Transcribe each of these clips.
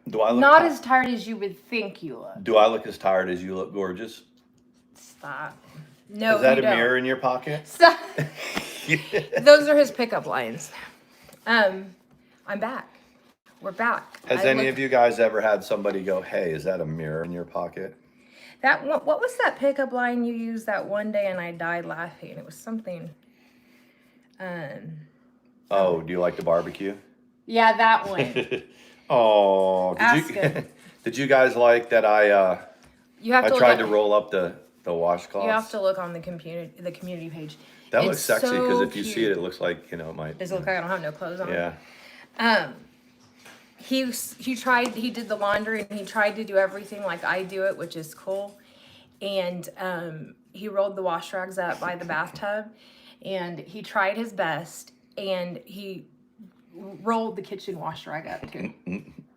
Do I look Not as tired as you would think you look. Do I look as tired as you look gorgeous? Stop. No, Is that you a don't. mirror in your pocket? Stop. Those are his pickup lines. I'm back. We're back. Has any of you guys ever had somebody go, "Hey, is that a mirror in your pocket?" What was that pickup line you used that one day and I died laughing? It was something. Oh, do you like the barbecue? Yeah, that one. Oh, did you guys like that? You have to I tried to roll up the washcloths. You have to look on the community page. That looks sexy because if you cute. see it, it looks like it might. Does it look like I don't have no clothes on? Yeah. He did the laundry and he tried to do everything like I do it, which is cool. And he rolled the wash rags up by the bathtub and he tried his best and he rolled the kitchen wash rag up too.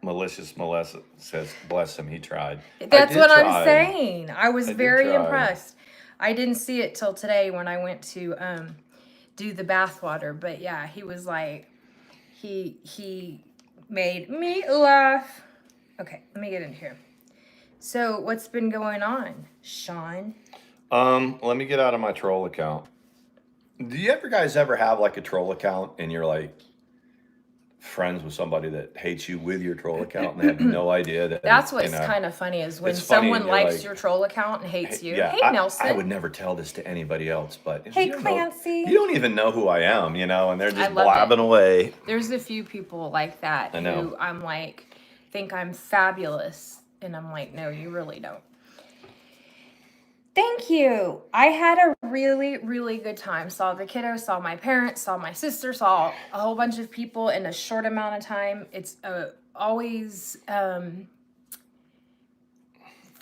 Malicious Melissa says, "Bless him, he tried." That's what I'm saying. I was very try. impressed. I didn't see it till today when I went to do the bath water, but yeah, he was like, he made me laugh. Okay, let me get in here. So what's been going on, Sean? Let me get out of my troll account. Do you guys ever have like a troll account and you're like friends with somebody that hates you with your troll account and they have no idea that that's what's kind of funny is when someone likes like, your troll account and hates you. Yeah, hey, Nelson. I would never tell this to anybody else, but hey, Clancy. You don't even know who I am, and they're just blabbing away. There's a few people like that who I'm like, think I'm fabulous. And I'm like, no, you really don't. Thank you. I had a really, really good time. Saw the kiddos, saw my parents, saw my sister, saw a whole bunch of people in a short amount of time. It's always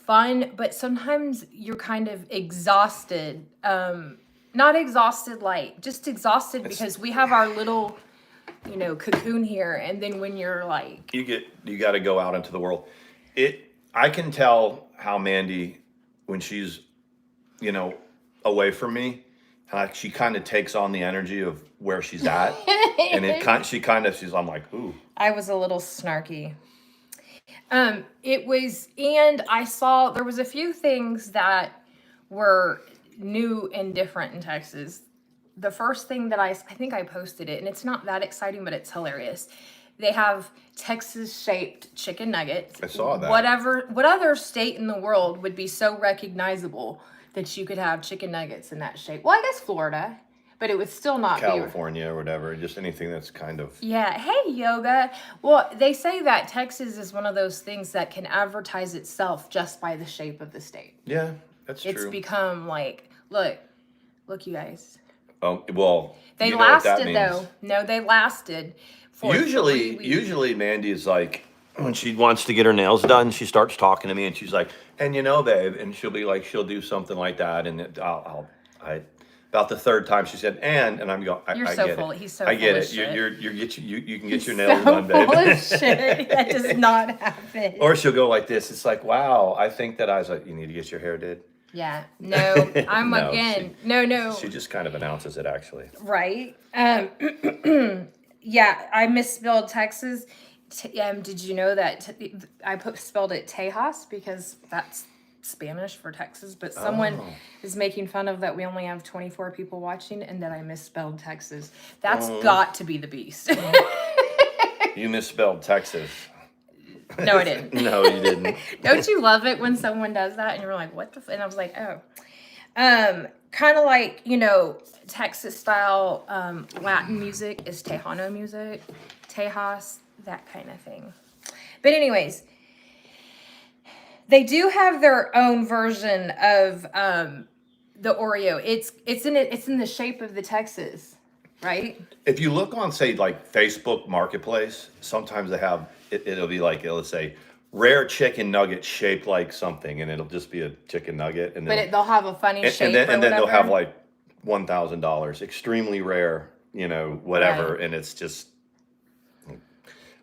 fun, but sometimes you're kind of exhausted. Not exhausted like, just exhausted because we have our little, cocoon here. And then when you're like... You got to go out into the world. I can tell how Mandy, when she's, away from me, she kind of takes on the energy of where she's at, and I'm like, ooh. I was a little snarky. And I saw there was a few things that were new and different in Texas. The first thing that I think I posted it, and it's not that exciting, but it's hilarious. They have Texas-shaped chicken nuggets. I saw that. What other state in the world would be so recognizable that you could have chicken nuggets in that shape? Well, I guess Florida, but it would still not California or whatever. Just anything that's kind of... Yeah. Hey, yoga. Well, they say that Texas is one of those things that can advertise itself just by the shape of the state. Yeah, that's true. It's become like, look, you guys. Well, they lasted though. No, they lasted. Usually Mandy is like, when she wants to get her nails done, she starts talking to me and she's like, and babe, and she'll be like, she'll do something like that, and about the third time she said, and I'm going, you're I so get full. it. He's so I get full it. Of You can get your nails done, babe. Full of shit. That does not happen. Or she'll go like this. It's like, wow, I think that I was like, you need to get your hair did. Yeah. No, I'm no. She just kind of announces it actually. Right. Yeah, I misspelled Texas. Did you know that I spelled it Tejas because that's Spanish for Texas, but someone is making fun of that we only have 24 people watching and that I misspelled Texas. That's got to be the beast. You misspelled Texas. No, I didn't. No, you didn't. Don't you love it when someone does that and you're like, what the and I was like, oh. Kind of like, Texas style Latin music is Tejano music, Tejas, that kind of thing. But anyways, they do have their own version of the Oreo. It's in the shape of the Texas, right? If you look on, say, like Facebook Marketplace, sometimes they have it'll be like, let's say, rare chicken nugget shaped like something, and it'll just be a chicken nugget, and then they'll have a funny shape, and then they'll have like $1,000, extremely rare, whatever, right. And it's just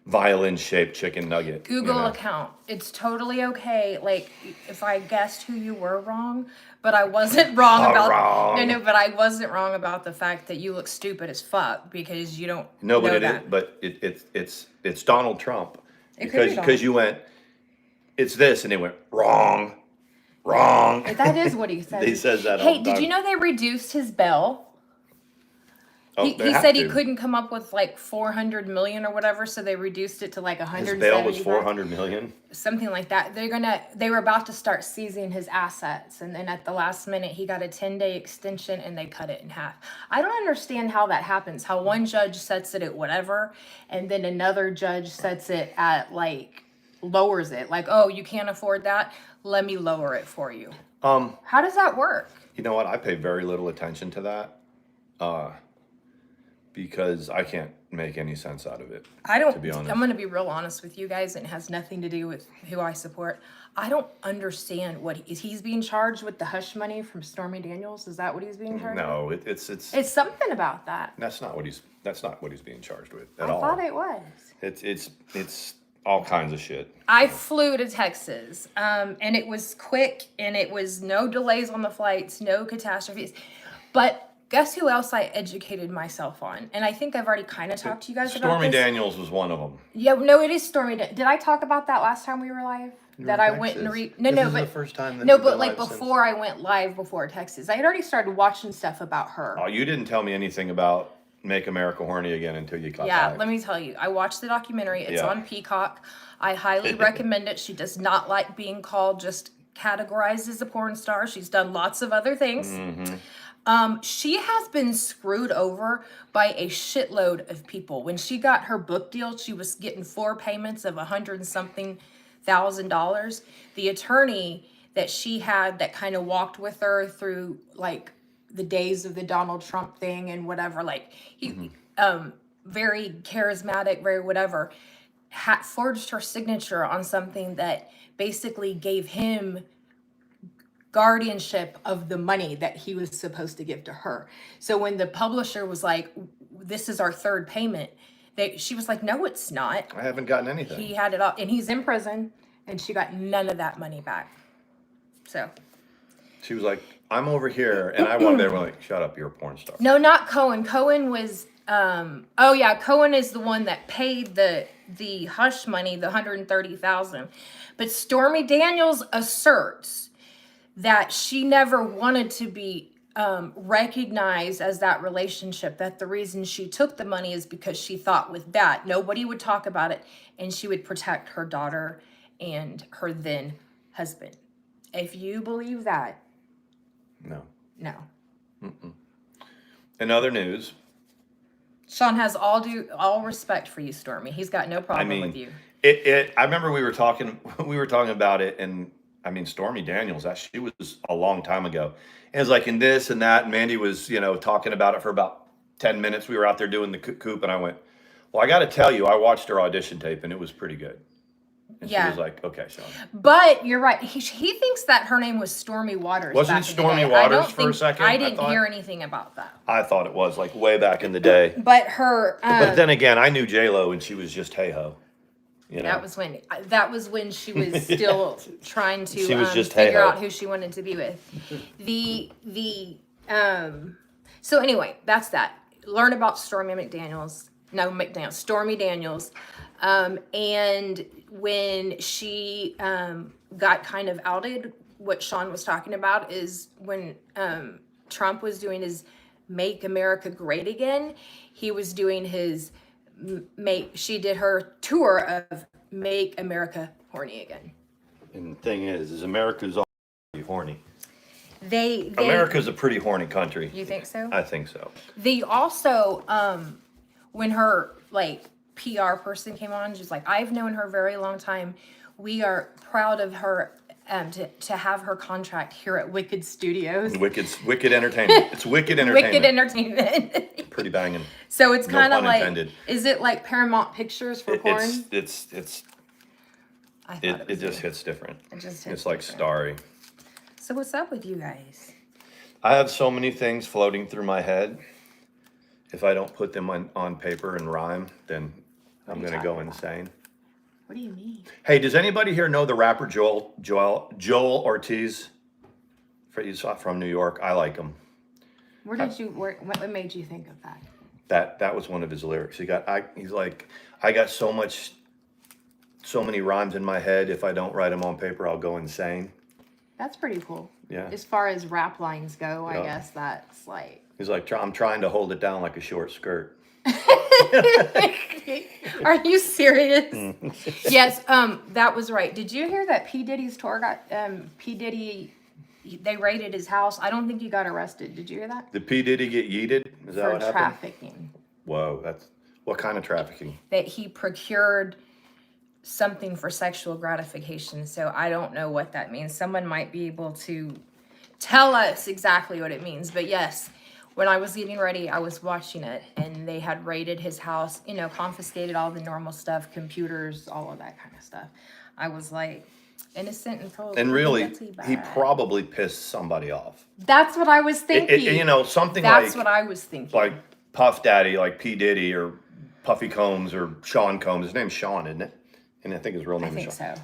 violin-shaped chicken nugget. Google account. It's totally okay. Like, if I guessed who you were wrong, but I wasn't wrong about... No, but I wasn't wrong about the fact that you look stupid as fuck because you don't know but that. it's Donald Trump. It could be because you went, it's this, and they went wrong. That is what he said. He says that all Hey, the did time. you know they reduced his bail? Oh, He they have said he to. couldn't come up with like 400 million or whatever, so they reduced it to like His 175. bail was 400 million. Something like that. They were about to start seizing his assets, and then at the last minute he got a 10-day extension and they cut it in half. I don't understand how that happens. How one judge sets it at whatever, and then another judge sets it at like lowers it. Like, oh, you can't afford that? Let me lower it for you. How does that work? You know what? I pay very little attention to that. Because I can't make any sense out of it. I don't, to be honest. I'm going to be real honest with you guys, and it has nothing to do with who I support. I don't understand he's being charged with the hush money from Stormy Daniels. Is that what he's being charged No, with? it's Something about that. that's not what he's being charged with at I all. thought it was. It's all kinds of shit. I flew to Texas, and it was quick, and it was no delays on the flights, no catastrophes. But guess who else I educated myself on? And I think I've already kind of talked to you guys about Stormy this. Daniels was one of them. Yeah, no, it is Stormy. Did I talk about that last time we were live? That I went and This but is the first time that no, you've but been like live since. before I went live before Texas, I had already started watching stuff about her. Oh, you didn't tell me anything about Make America Horny Again until you got back. Let me tell you, I watched the documentary. It's Yeah. on Peacock. I highly recommend it. She does not like being called just categorized as a porn star. She's done lots of other things. Mm-hmm. She has been screwed over by a shitload of people. When she got her book deal, she was getting 4 payments of $100 and something thousand. The attorney that she had that kind of walked with her through like the days of the Donald Trump thing and whatever, like he, very charismatic, very whatever, forged her signature on something that basically gave him guardianship of the money that he was supposed to give to her. So when the publisher was like, this is our 3rd payment, she was like, no, it's not. I haven't gotten anything. He had it all, and he's in prison, and she got none of that money back. So. She was like, I'm over here, and I wanted everyone like, shut up, you're a porn star. No, not Cohen. Cohen was, Cohen is the one that paid the hush money, the $130,000. But Stormy Daniels asserts that she never wanted to be recognized as that relationship, that the reason she took the money is because she thought with that nobody would talk about it and she would protect her daughter and her then husband. If you believe that, No. In other news, Sean has all respect for you, Stormy. He's got no problem with you. I remember we were talking about it, and I mean, Stormy Daniels, she was a long time ago. And it was like in this and that, and Mandy was, talking about it for about 10 minutes. We were out there doing the coop, and I went, well, I got to tell you, I watched her audition tape, and it was pretty good. And she was like, okay, Sean. But you're right. He thinks that her name was Stormy Waters. Wasn't back in the Stormy day. Waters for a second? I didn't hear anything about that. I thought it was like way back in the day. But her. But then again, I knew J-Lo, and she was just hey-ho. That was when she was still trying to She was just figure hey-ho. out who she wanted to be with. So anyway, that's that. Learn about Stormy Daniels. And when she got kind of outed, what Sean was talking about is when Trump was doing his Make America Great Again, he was doing his she did her tour of Make America Horny Again. And the thing is America's all horny. They America's a pretty horny country. You think so? I think so. They also, when her like PR person came on, she's like, I've known her a very long time. We are proud of her to have her contract here at Wicked Studios. Wicked entertainment. It's wicked entertainment. Wicked entertainment. Pretty banging. So it's kind of pun like, intended. Is it like Paramount Pictures for porn? It just hits different. It's like Starry. So what's up with you guys? I have so many things floating through my head. If I don't put them on paper and rhyme, then I'm going to go insane. What do you mean? Hey, does anybody here know the rapper Joel Ortiz? He's from New York. I like him. What made you think of that? That was one of his lyrics. He's like, I got so much so many rhymes in my head. If I don't write them on paper, I'll go insane. That's pretty cool. Yeah. As far as rap lines go, I Yeah. guess that's like. He's like, I'm trying to hold it down like a short skirt. Are you serious? Yes, that was right. Did you hear that P. Diddy's tour got P. Diddy? They raided his house. I don't think he got arrested. Did you hear that? Did P. Diddy get yeeted? Is that For what happened? trafficking. Whoa, that's what kind of trafficking? That he procured something for sexual gratification. So I don't know what that means. Someone might be able to tell us exactly what it means. But yes, when I was getting ready, I was watching it, and they had raided his house, you know, confiscated all the normal stuff, computers, all of that kind of stuff. I was like, innocent until And really, guilty, he but- probably pissed somebody off. That's what I was thinking. You know, something That's like what I was thinking. like Puff Daddy, like P. Diddy or Puffy Combs or Sean Combs. His name's Sean, isn't it? And I think his real I name is think Sean. so.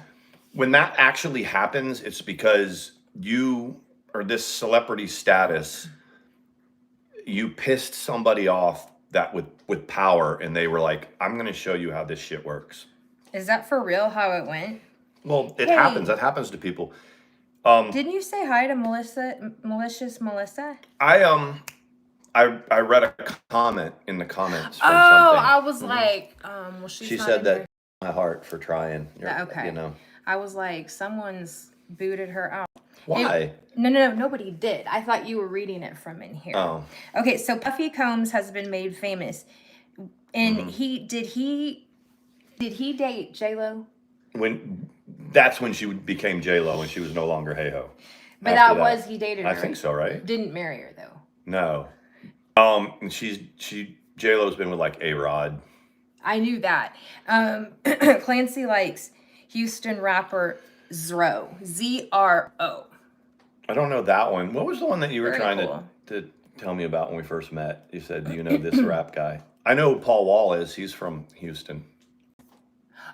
When that actually happens, it's because you or this celebrity status, you pissed somebody off that with power, and they were like, I'm going to show you how this shit works. Is that for real how it went? Well, it Hey. happens. That happens to people. Didn't you say hi to Malicious Melissa? I read a comment in the comments from Oh, something. I was like, well, she's She not said in that here. my heart for trying. Okay. You know. I was like, someone's booted her out. Why? No, nobody did. I thought you were reading it from in here. Oh. Okay, so Puffy Combs has been made famous, and Mm-hmm. did he date J-Lo? That's when she became J-Lo, when she was no longer Hey-Ho. But After he dated her. I think so, right? Didn't marry her though. No. And J-Lo's been with like A-Rod. I knew that. Clancy likes Houston rapper Zro. Z-R-O. I don't know that one. What was the one that you were Very trying cool. to tell me about when we first met? You said, do you know this rap guy? I know who Paul Wall is. He's from Houston.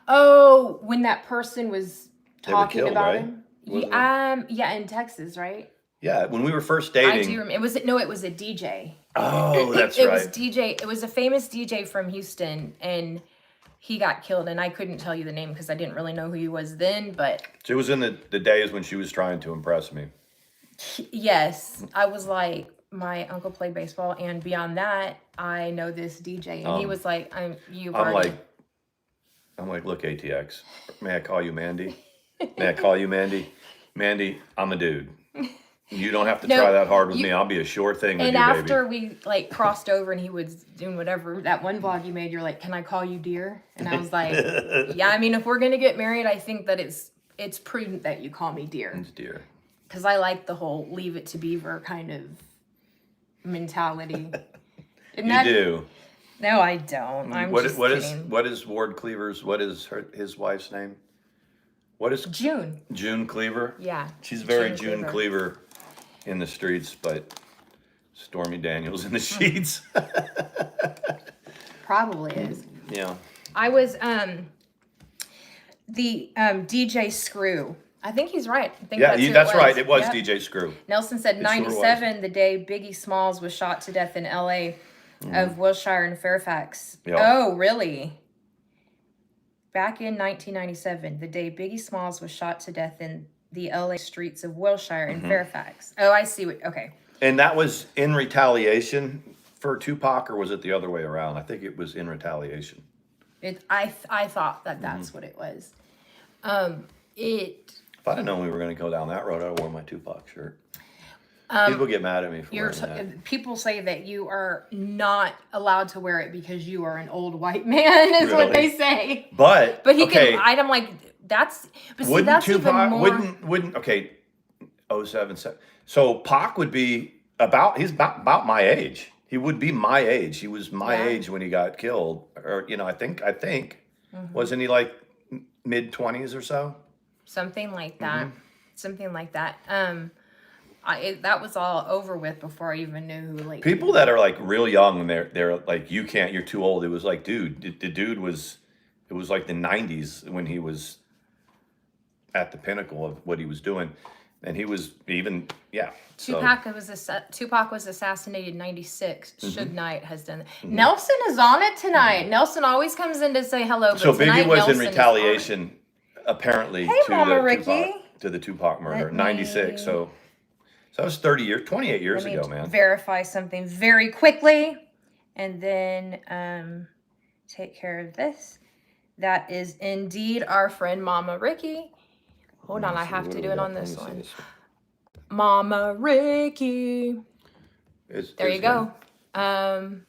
Oh, when that person was They were talking killed, about right? him. Wasn't Yeah, in Texas, right? Yeah, when we were first I dating. do remember. It was a DJ. Oh, that's It right. was DJ. It was a famous DJ from Houston, and he got killed. And I couldn't tell you the name because I didn't really know who he was then. But So it was in the days when she was trying to impress me. yes, I was like, my uncle played baseball, and beyond that, I know this DJ, and he was like, I'm like, look, ATX, may I call you Mandy? May I call you Mandy? Mandy, I'm a dude. You don't have to No, try that hard with me. I'll be a sure thing with And you, after baby. we like crossed over and he was doing whatever, that one vlog you made, you're like, can I call you dear? And I was like, yeah, I mean, if we're going to get married, I think that it's prudent that you call me dear. It's dear. Because I like the whole leave it to Beaver kind of mentality. You do. No, I don't. I'm just kidding. What is Ward Cleaver's, what is his wife's name? What is June. June Cleaver? Yeah. She's very June Cleaver in the streets, but Stormy Daniels in the sheets. Probably is. Yeah. I was the DJ Screw. I think he's right. I think Yeah, who that's it was. right. It was Yep. DJ Screw. Nelson said It sure 97, the day Biggie Smalls was shot to death in L.A. Of Wilshire and Fairfax. Yeah. Oh, really? Back in 1997, the day Biggie Smalls was shot to death in the L.A. streets of Wilshire and Fairfax. Oh, I see. Okay. And that was in retaliation for Tupac, or was it the other way around? I think it was in retaliation. I thought that that's what it was. If I'd have known we were going to go down that road, I'd have worn my Tupac shirt. People get mad at me for wearing that. People say that you are not allowed to wear it because you are an old white man, is what they Really? say. But But he okay, can. I'm like, that's. But see, wouldn't that's Tupac even more. wouldn't okay? 07. So Pac would be he's about my age. He would be my age. He was my Yeah. age when he got killed, or I think wasn't he like mid-20s or so? Something like that. Something like that. That was all over with before I even knew who. Like People that are like real young and they're like, you're too old. It was like, dude, the dude was, it was like the 90s when he was at the pinnacle of what he was doing. And he was even, yeah. Tupac was assassinated in '96. Suge Knight has done it. Nelson is on it tonight. Nelson always comes in to say hello. But So tonight, Biggie was Nelson in retaliation, apparently, Hey, Mama Ricky. to the Tupac murder, Let '96. me- So that was 28 years Let me ago, man. verify something very quickly, and then take care of this. That is indeed our friend Mama Ricky. Hold on, I have to do it on this one. Mama Ricky. There you go. There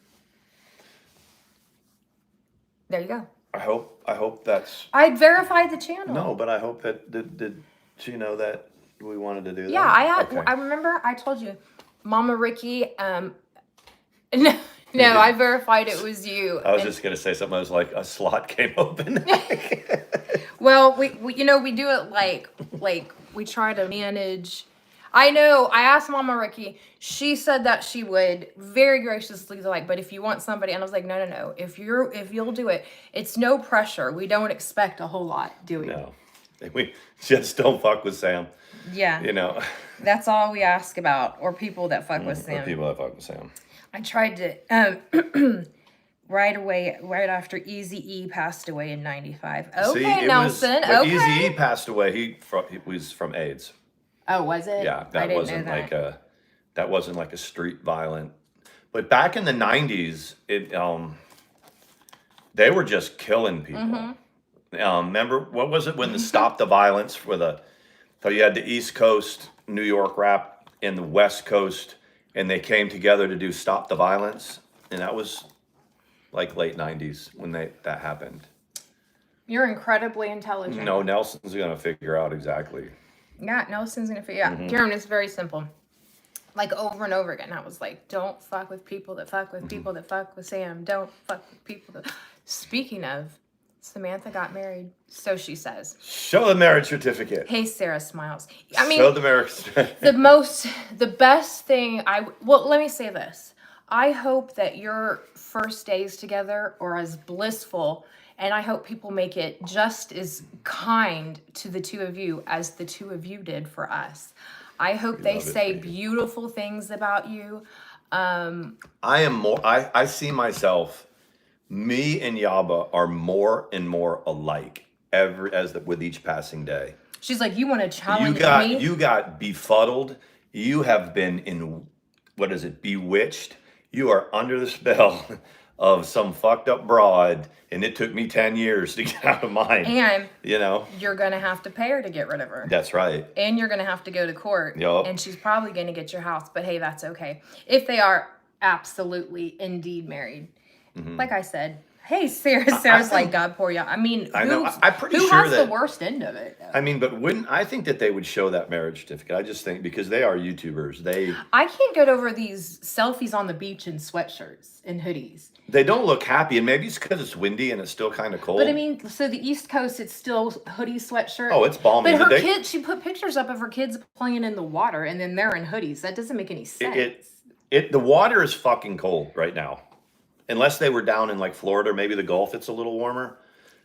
you go. I hope that's. I verified the channel. No, but I hope that did she know that we wanted to do that? Yeah, Okay. I remember I told you, Mama Ricky. No, I verified it was you. I was just gonna say something. I was like, a slot came open. Well, we do it like we try to manage. I know. I asked Mama Ricky. She said that she would very graciously but if you want somebody, and I was like, no. If you'll do it, it's no pressure. We don't expect a whole lot, do we? No, we just don't fuck with Sam. Yeah. That's all we ask about, or people that fuck with Sam. Or people that fuck with Sam. I tried to right after Eazy-E passed away in '95. Okay, Nelson. Okay. Eazy-E passed away. He was from AIDS. Oh, was it? Yeah, I that didn't wasn't know that wasn't like a street violent. But back in the '90s, they were just killing people. Remember what was it when the Stop the Violence so you had the East Coast New York rap and the West Coast, and they came together to do Stop the Violence, and that was like late '90s when that happened. You're incredibly intelligent. No, Nelson's gonna figure out exactly. Yeah, Nelson's gonna figure out. Karen, it's very simple. Like over and over again, I was like, "Don't fuck with people that fuck with people that fuck with Sam. Don't fuck with people that." Speaking of, Samantha got married, so she says. Show the marriage certificate. Hey, Sarah smiles. I mean, show the marriage certificate. the best thing let me say this. I hope that your first days together are as blissful, and I hope people make it just as kind to the two of you as the two of you did for us. I hope they say beautiful things about you. I see myself, me and Yaba are more and more alike with each passing day. She's like, you want to challenge me? You got befuddled. You have been bewitched. You are under the spell of some fucked up broad, and it took me 10 years to get out of mine. And you're gonna have to pay her to get rid of her. That's right. And you're gonna have to go to court. Yep. And she's probably gonna get your house, but hey, that's okay. If they are absolutely indeed married. Like I said, hey, Sarah's like, God pour you. I mean, I'm pretty who sure has the worst end of it? Though? I mean, but I think that they would show that marriage certificate. I just think because they are YouTubers, I can't get over these selfies on the beach in sweatshirts and hoodies. They don't look happy, and maybe it's because it's windy and it's still kind of cold. But I mean, so the East Coast, it's still hoodie, sweatshirt. Oh, it's balmy. But her kids, she put pictures up of her kids playing in the water, and then they're in hoodies. That doesn't make any sense. The water is fucking cold right now. Unless they were down in like Florida or maybe the Gulf, it's a little warmer.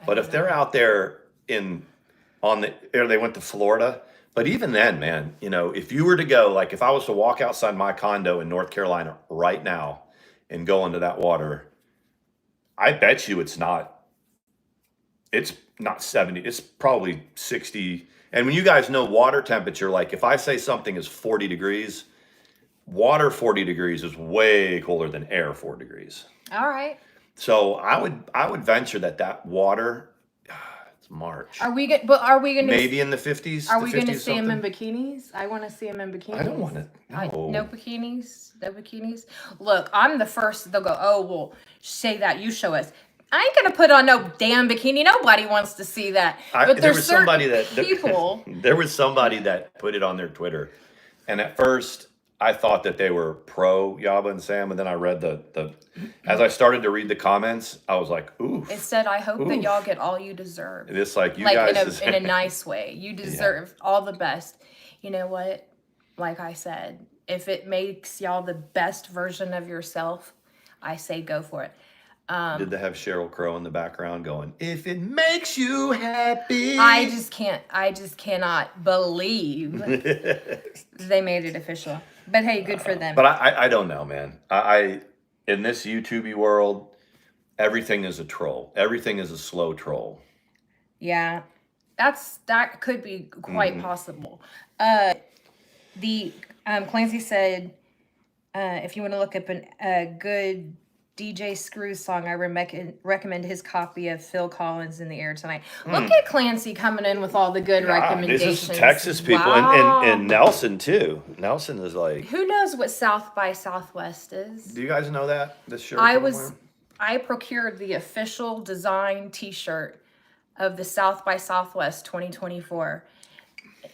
But if they're out there or they went to Florida, but even then, man, if you were to go, like if I was to walk outside my condo in North Carolina right now and go into that water, I bet you it's not 70, it's probably 60. And when you guys know water temperature, like if I say something is 40 degrees, water 40 degrees is way colder than air 4 degrees. All right. So I would venture that water, it's March. Are we going to maybe in the 50s? Are we going to see them in bikinis? I want to see them in bikinis. I don't want to. No bikinis. No bikinis. Look, I'm the first. They'll go, oh well, say that. You show us. I ain't gonna put on no damn bikini. Nobody wants to see that. But there was somebody that people. There was somebody that put it on their Twitter, and at first I thought that they were pro Yaba and Sam, and then I read as I started to read the comments, I was like, ooh. It said, I hope that y'all get all you deserve. It's like you guys in a nice way. You deserve all the best. You know what? Like I said, if it makes y'all the best version of yourself, I say go for it. Did they have Sheryl Crow in the background going, "If it makes you happy"? I just cannot believe they made it official. But hey, good for them. But I don't know, man. I in this YouTubey world, everything is a troll. Everything is a slow troll. Yeah, that could be quite possible. Clancy said, if you want to look up a good DJ Screw song, I recommend his copy of Phil Collins in the Air Tonight. Look at Clancy coming in with all the good recommendations. This is Texas people, Wow. and Nelson too. Nelson is like, Who knows what South by Southwest is? do you guys know that this shirt? I procured the official design T-shirt of the South by Southwest 2024,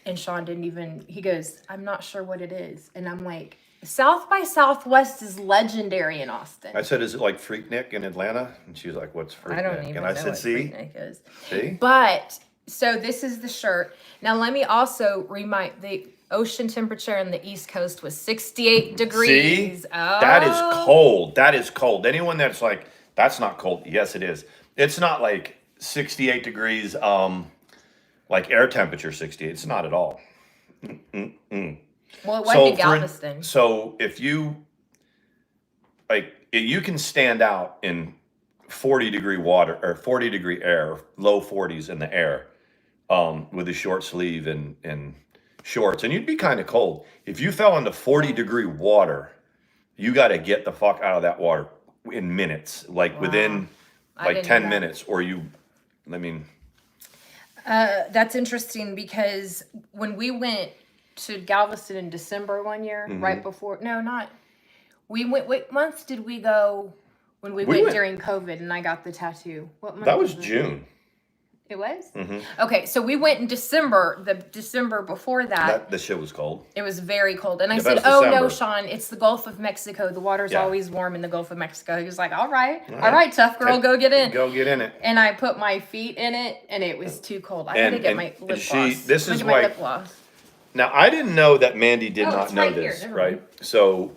and Sean didn't even. He goes, "I'm not sure what it is," and I'm like, South by Southwest is legendary in Austin. I said, "Is it like Freaknik in Atlanta?" And she was like, "What's Freaknik?" I don't even and I know said, what "See, Freaknik is. see." But so this is the shirt. Now let me also remind the ocean temperature on the East Coast was 68 degrees. See? Oh. That is cold. That is cold. Anyone that's like, that's not cold. Yes, it is. It's not like 68 degrees, like air temperature 68. It's not at all. Well, it wasn't in Galveston. So if you, like, you can stand out in 40-degree water or 40-degree air, low 40s in the air, with a short sleeve and shorts, and you'd be kind of cold. If you fell into 40-degree water, you got to get the fuck out of that water in minutes, like within like 10 minutes, or I mean. That's interesting because when we went to Galveston in December one year, right before, we went, what month did we go when we went during COVID and I got the tattoo? What month? That was June. It was? Okay, so we went in December, the December before that. The shit was cold. It was very cold. And I Yeah, said, that was no, December. Sean, it's the Gulf of Mexico. The water's Yeah. always warm in the Gulf of Mexico. He was like, all right, tough girl, go get in. Go get in it. And I put my feet in it, and it was too cold. I had to get my lip gloss. This is my why. lip gloss. Now, I didn't know that Mandy did not it's know right here. this, Never right? mind. So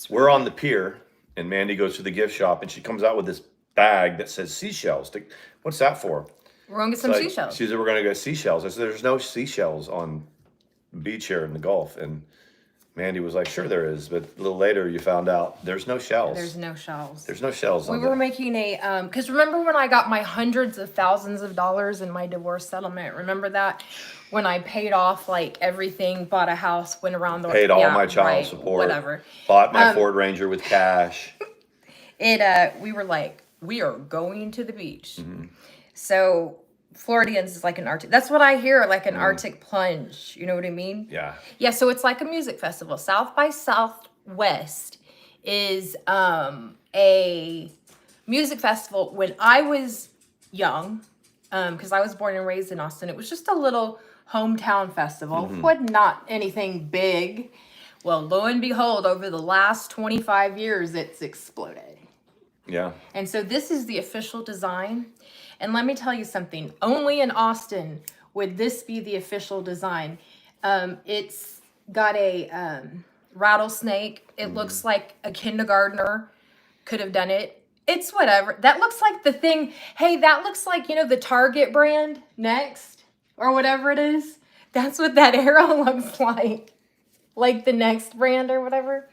we're on the pier, and Mandy goes to the gift shop, and she comes out with this bag that says seashells. What's that for? We're going to get some Like, seashells. She said, we're going to get seashells. I said, there's no seashells on the beach here in the Gulf. And Mandy was like, sure there is. But a little later, you found out there's no shells. There's no shells. There's no shells We on were that. making a, because remember when I got my hundreds of thousands of dollars in my divorce settlement? Remember that? When I paid off like everything, bought a house, went around the Paid all my child support. whatever. Bought my Ford Ranger with cash. We were like, we are going to the beach. So Floridians is like an Arctic. That's what I hear, like an Arctic plunge. You know what I mean? Yeah. Yeah, so it's like a music festival. South by Southwest is a music festival. When I was young, because I was born and raised in Austin, it was just a little hometown festival. Was not anything big. Well, lo and behold, over the last 25 years, it's exploded. Yeah. And so this is the official design. And let me tell you something. Only in Austin would this be the official design. It's got a rattlesnake. It looks like a kindergartner could have done it. It's whatever. That looks like the thing. Hey, that looks like, the Target brand Next or whatever it is. That's what that arrow looks like. Like the Next brand or whatever.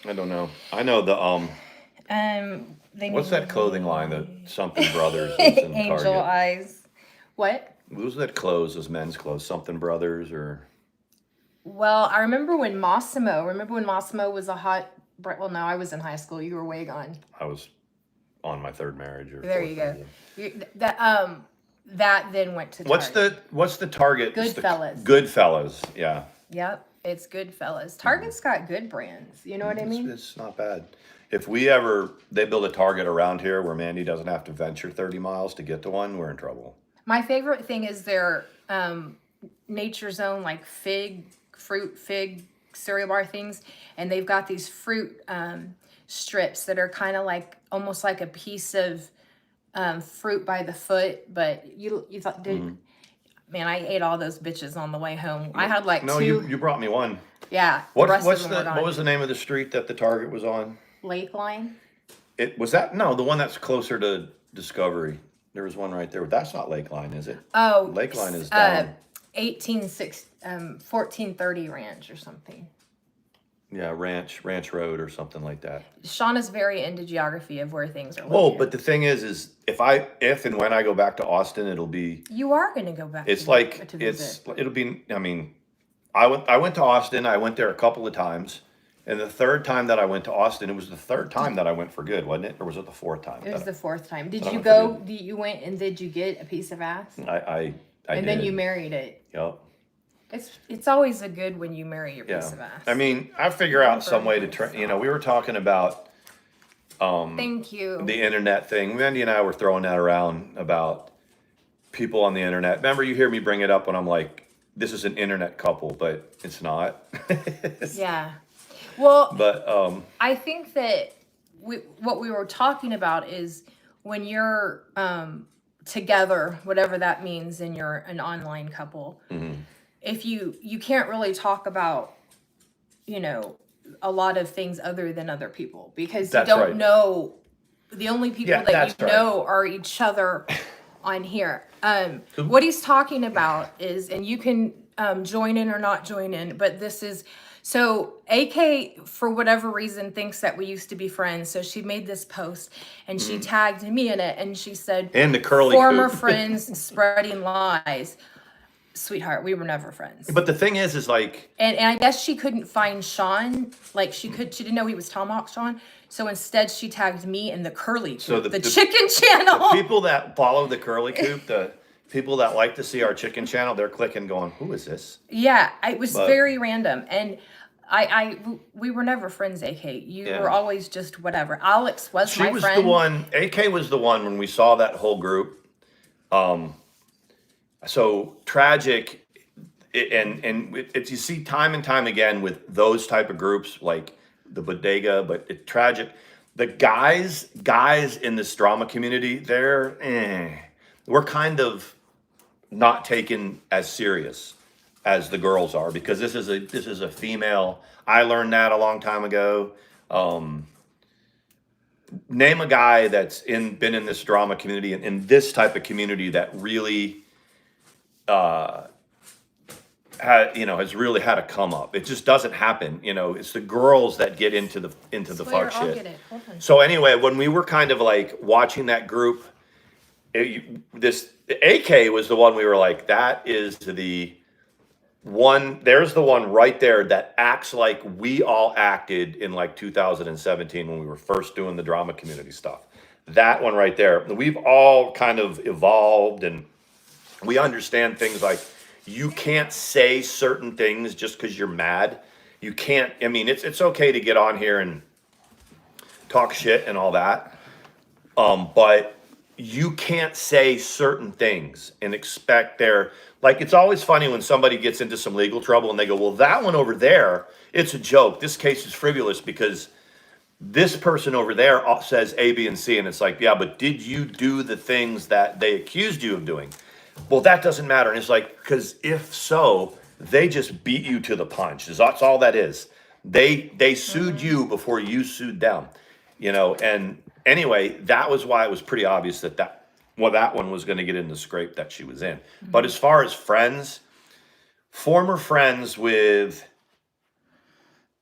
I don't know. I know the what's that clothing line that Something Brothers is in Angel Target? Eyes. What? Who's that clothes? Those men's clothes? Something Brothers or? Well, I remember when Massimo was a hot. Well, no, I was in high school. You were way gone. I was on my third marriage. Or There you go. That then went to Target. What's the Target? Goodfellas. Goodfellas. Yeah. Yep, it's Goodfellas. Target's got good brands. You know what I mean? It's not bad. If they build a Target around here where Mandy doesn't have to venture 30 miles to get to one, we're in trouble. My favorite thing is their Nature Zone, like fig cereal bar things, and they've got these fruit strips that are kind of like almost like a piece of fruit by the foot. But you thought, dude, man, I ate all those bitches on the way home. I had like two. You brought me one. Yeah. What was the name of the street that the Target was on? Lakeline. It was that no, the one that's closer to Discovery. There was one right there. That's not Lakeline, is it? Oh, Lakeline is down. 1430 Ranch or something. Yeah, Ranch Road or something like that. Sean is very into geography of where things are Well, located. but the thing is if and when I go back to Austin, it'll be. You are going to go back. It's to like visit. it'll be. I mean, I went to Austin. I went there a couple of times, and the third time that I went to Austin, it was the third time that I went for good, wasn't it? Or was it the fourth time? It was the fourth time. Did I you don't know go? You went and did you get a piece of ass? I And did. then you married it. Yep. It's always a good when you marry your piece of ass. I mean, I figure out some way to try. You know, we were talking about Thank you. the internet thing. Mandy and I were throwing that around about people on the internet. Remember, you hear me bring it up when I'm like, this is an internet couple, but it's not. Yeah. Well, But I think that what we were talking about is when you're together, whatever that means, and you're an online couple. If you can't really talk about, you know, a lot of things other than other people because That's you don't right. know. The only people Yeah, that that's you right. know are each other on here. What he's talking about is, and you can join in or not join in, but this is, so AK, for whatever reason, thinks that we used to be friends. So she made this post and she tagged me in it and she said, and the Kirley former coop. friends spreading lies. Sweetheart, we were never friends. But the thing is like, And I guess she couldn't find Sean. Like she didn't know he was Tomahawk Sean. So instead she tagged me in the Kirley coop, So the chicken channel. people that follow the Kirley coop, the people that like to see our chicken channel, they're clicking, going, "Who is this?" Yeah, it was But- very random. And we were never friends, AK. You were always just whatever. Alex was She my was friend. the one. AK was the one when we saw that whole group. So tragic, you see time and time again with those type of groups like the bodega, but it's tragic. The guys in this drama community, we're kind of not taken as serious as the girls are because this is a female. I learned that a long time ago. Name a guy that's been in this drama community and in this type of community that really has really had a come up. It just doesn't happen. You know, it's the girls that get into the fuck I'll shit. get it. Hold on. So anyway, when we were kind of like watching that group, this AK was the one we were like, that is the one. There's the one right there that acts like we all acted in like 2017 when we were first doing the drama community stuff. That one right there. We've all kind of evolved and we understand things like you can't say certain things just because you're mad. You can't. I mean, it's okay to get on here and talk shit and all that, but you can't say certain things and expect like, it's always funny when somebody gets into some legal trouble and they go, well, that one over there, it's a joke. This case is frivolous because this person over there says A, B, and C. And it's like, yeah, but did you do the things that they accused you of doing? Well, that doesn't matter. And it's like, because if so, they just beat you to the punch. That's all that is. They sued you before you sued them, you know. And anyway, that was why it was pretty obvious that one was going to get in the scrape that she was in. But as far as friends, former friends with,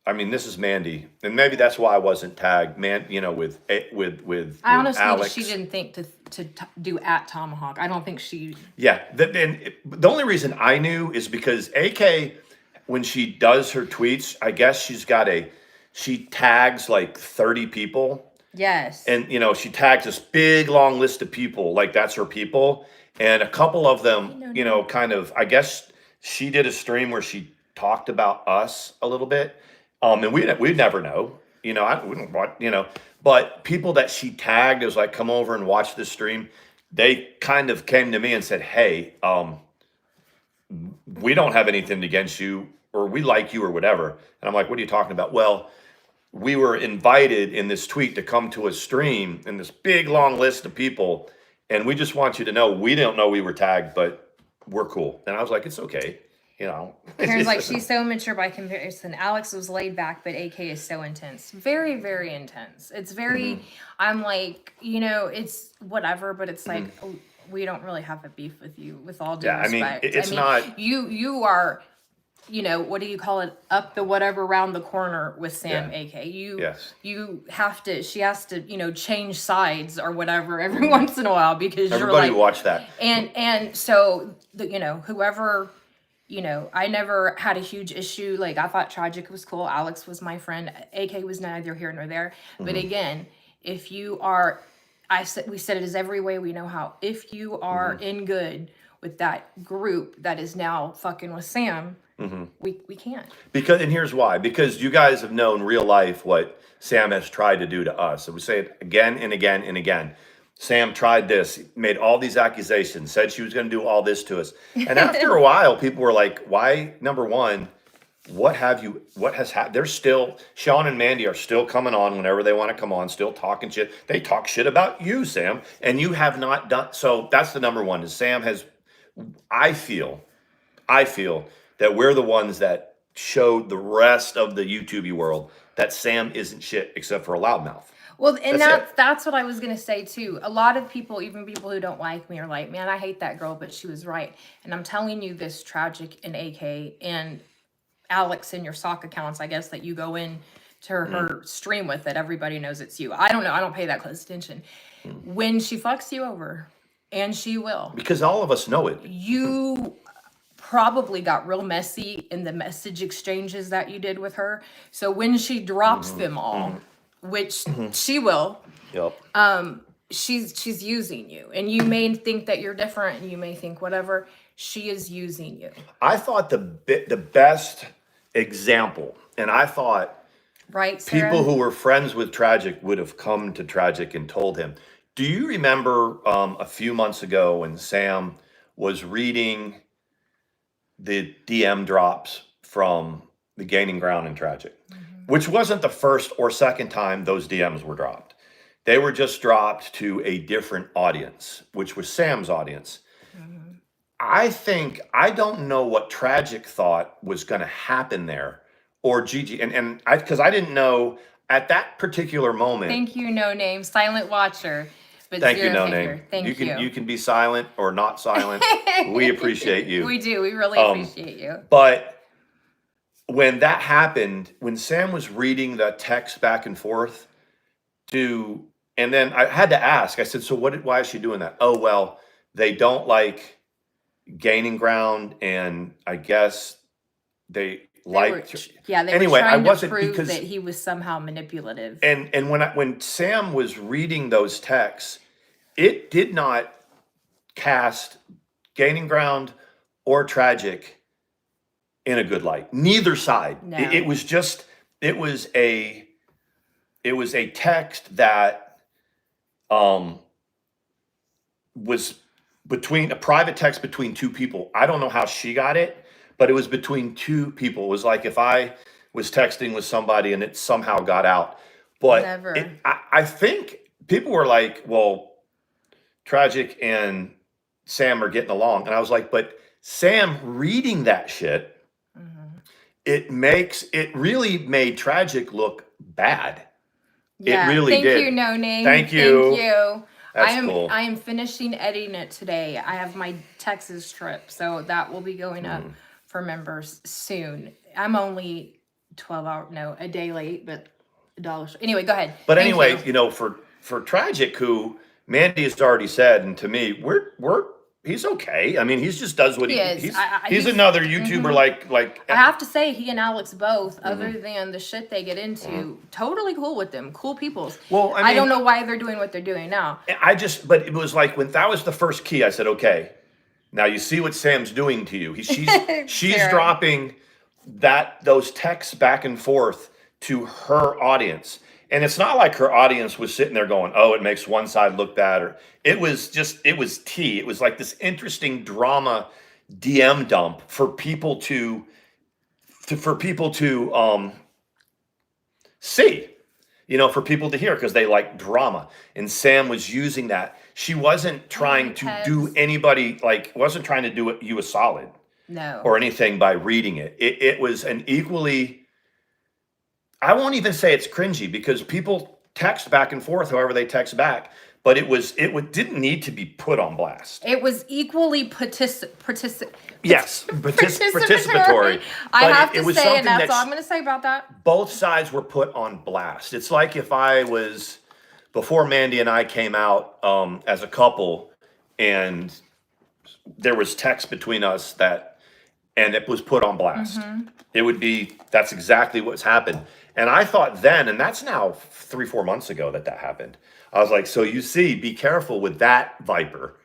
I mean, this is Mandy, and maybe that's why I wasn't tagged, with I honestly, Alex. she didn't think to do at Tomahawk. I don't think she. Yeah, the only reason I knew is because AK, when she does her tweets, I guess she tags like 30 people. Yes. And, she tags this big, long list of people, like that's her people. And a couple of them, kind of, I guess she did a stream where she talked about us a little bit. And we'd never know, I wouldn't want, but people that she tagged, it was like, come over and watch this stream. They kind of came to me and said, hey, we don't have anything against you, or we like you or whatever. And I'm like, what are you talking about? Well, we were invited in this tweet to come to a stream in this big, long list of people. And we just want you to know, we don't know we were tagged, but we're cool. And I was like, it's okay. you know. Karen's like, she's so mature by comparison. Alex was laid back, but AK is so intense. Very, very intense. It's very, I'm like, you know, it's whatever, but it's like, we don't really have a beef with you, with all due respect. It's not. You are, you know, what do you call it? Up the whatever around the corner with Sam, AK. You have to, she has to, you know, change sides or whatever every once in a while because everybody you're like. Watch that. And so, you know, whoever. You know, I never had a huge issue. Like, I thought Tragic was cool. Alex was my friend. AK was neither here nor there. But again, if you are, we said it is every way we know how. If you are in good with that group that is now fucking with Sam, we can't. And here's why. Because you guys have known real life what Sam has tried to do to us. And we say it again and again and again. Has tried this, made all these accusations, said she was going to do all this to us. And after a while, people were like, why, number one, what has happened? They're still, Sean and Mandi are still coming on whenever they want to come on, still talking shit. They talk shit about you, Sam, and you have not done. So that's the number one is Sam has, I feel that we're the ones that showed the rest of the YouTube world that Sam isn't shit except for a loudmouth. Well, and that's what I was going to say, too. A lot of people, even people who don't like me, are like, man, I hate that girl, but she was right. And I'm telling you this, Tragic and AK and Alex in your sock accounts, I guess, that you go in to her stream with that everybody knows it's you. I don't know. I don't pay that close attention. When she fucks you over, and she will. Because all of us know it. You probably got real messy in the message exchanges that you did with her. So when she drops them all... which she will. Yep. She's using you, and you may think that you're different, and you may think whatever. She is using you. I thought the best example, and I thought right, Sarah? People who were friends with Tragic would have come to Tragic and told him. Do you remember a few months ago when Sam was reading the DM drops from the Gaining Ground and Tragic? Which wasn't the first or second time those DMs were dropped. They were just dropped to a different audience, which was Sam's audience. I don't know what Tragic thought was going to happen there, or Gigi, because I didn't know at that particular moment. Thank you, No Name, silent watcher. But thank you, No Name. Thank you. You can be silent or not silent. We appreciate you. We do. We really appreciate you. But when that happened, when Sam was reading the text back and forth and then I had to ask, I said, so why is she doing that? Oh, well, they don't like Gaining Ground, and I guess they like. They were trying to prove that he was somehow manipulative. And when Sam was reading those texts, it did not cast Gaining Ground or Tragic in a good light. Neither side. No. It was a text that was between a private text between two people. I don't know how she got it, but it was between two people. It was like if I was texting with somebody and it somehow got out. But I think people were like, well, Tragic and Sam are getting along. And I was like, but Sam reading that shit, it really made Tragic look bad. Yeah. It really did. Thank you, No Name. Thank you. Thank you. That's cool. I am finishing editing it today. I have my Texas trip, so that will be going up for members soon. I'm only a day late, but $1. Anyway, go ahead. But anyway, you know, for Tragic, who Mandi has already said, and to me, he's okay. I mean, he just does what he is. He's another YouTuber like. I have to say, he and Alex both, other than the shit they get into, totally cool with them. Cool peoples. Well, I don't know why they're doing what they're doing now. But it was like when that was the first key, I said, okay, now you see what Sam's doing to you. She's dropping those texts back and forth to her audience. And it's not like her audience was sitting there going, oh, it makes one side look bad. Or it was tea. It was like this interesting drama DM dump for people to see, you know, for people to hear, because they like drama. And Sam was using that. She wasn't trying to do anybody, wasn't trying to do you a solid. No. or anything by reading it. It was an equally, I won't even say it's cringy because people text back and forth however they text back, but didn't need to be put on blast. It was equally participatory. I But have it to was say, something and that's that's- all I'm going to say about that. Both sides were put on blast. It's like if I was, before Mandy and I came out as a couple, and there was text between us and it was put on blast. It would be, that's exactly what's happened. And I thought then, and that's now 3-4 months ago that happened. I was like, so you see, be careful with that viper,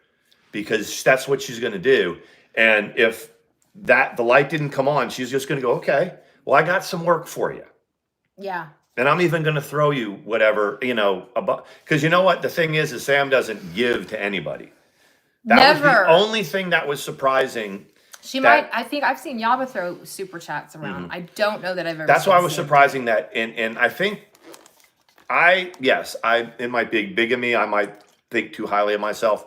because that's what she's going to do. And if the light didn't come on, she's just going to go, okay, well, I got some work for you. Yeah. And I'm even going to throw you whatever, because you know what? The thing is Sam doesn't give to anybody. That was Never. the only thing that was surprising. I think I've seen Yaba throw super chats around. I don't know that I've ever That's seen why I was Sam. surprising that, and I think in my bigamy, I might think too highly of myself,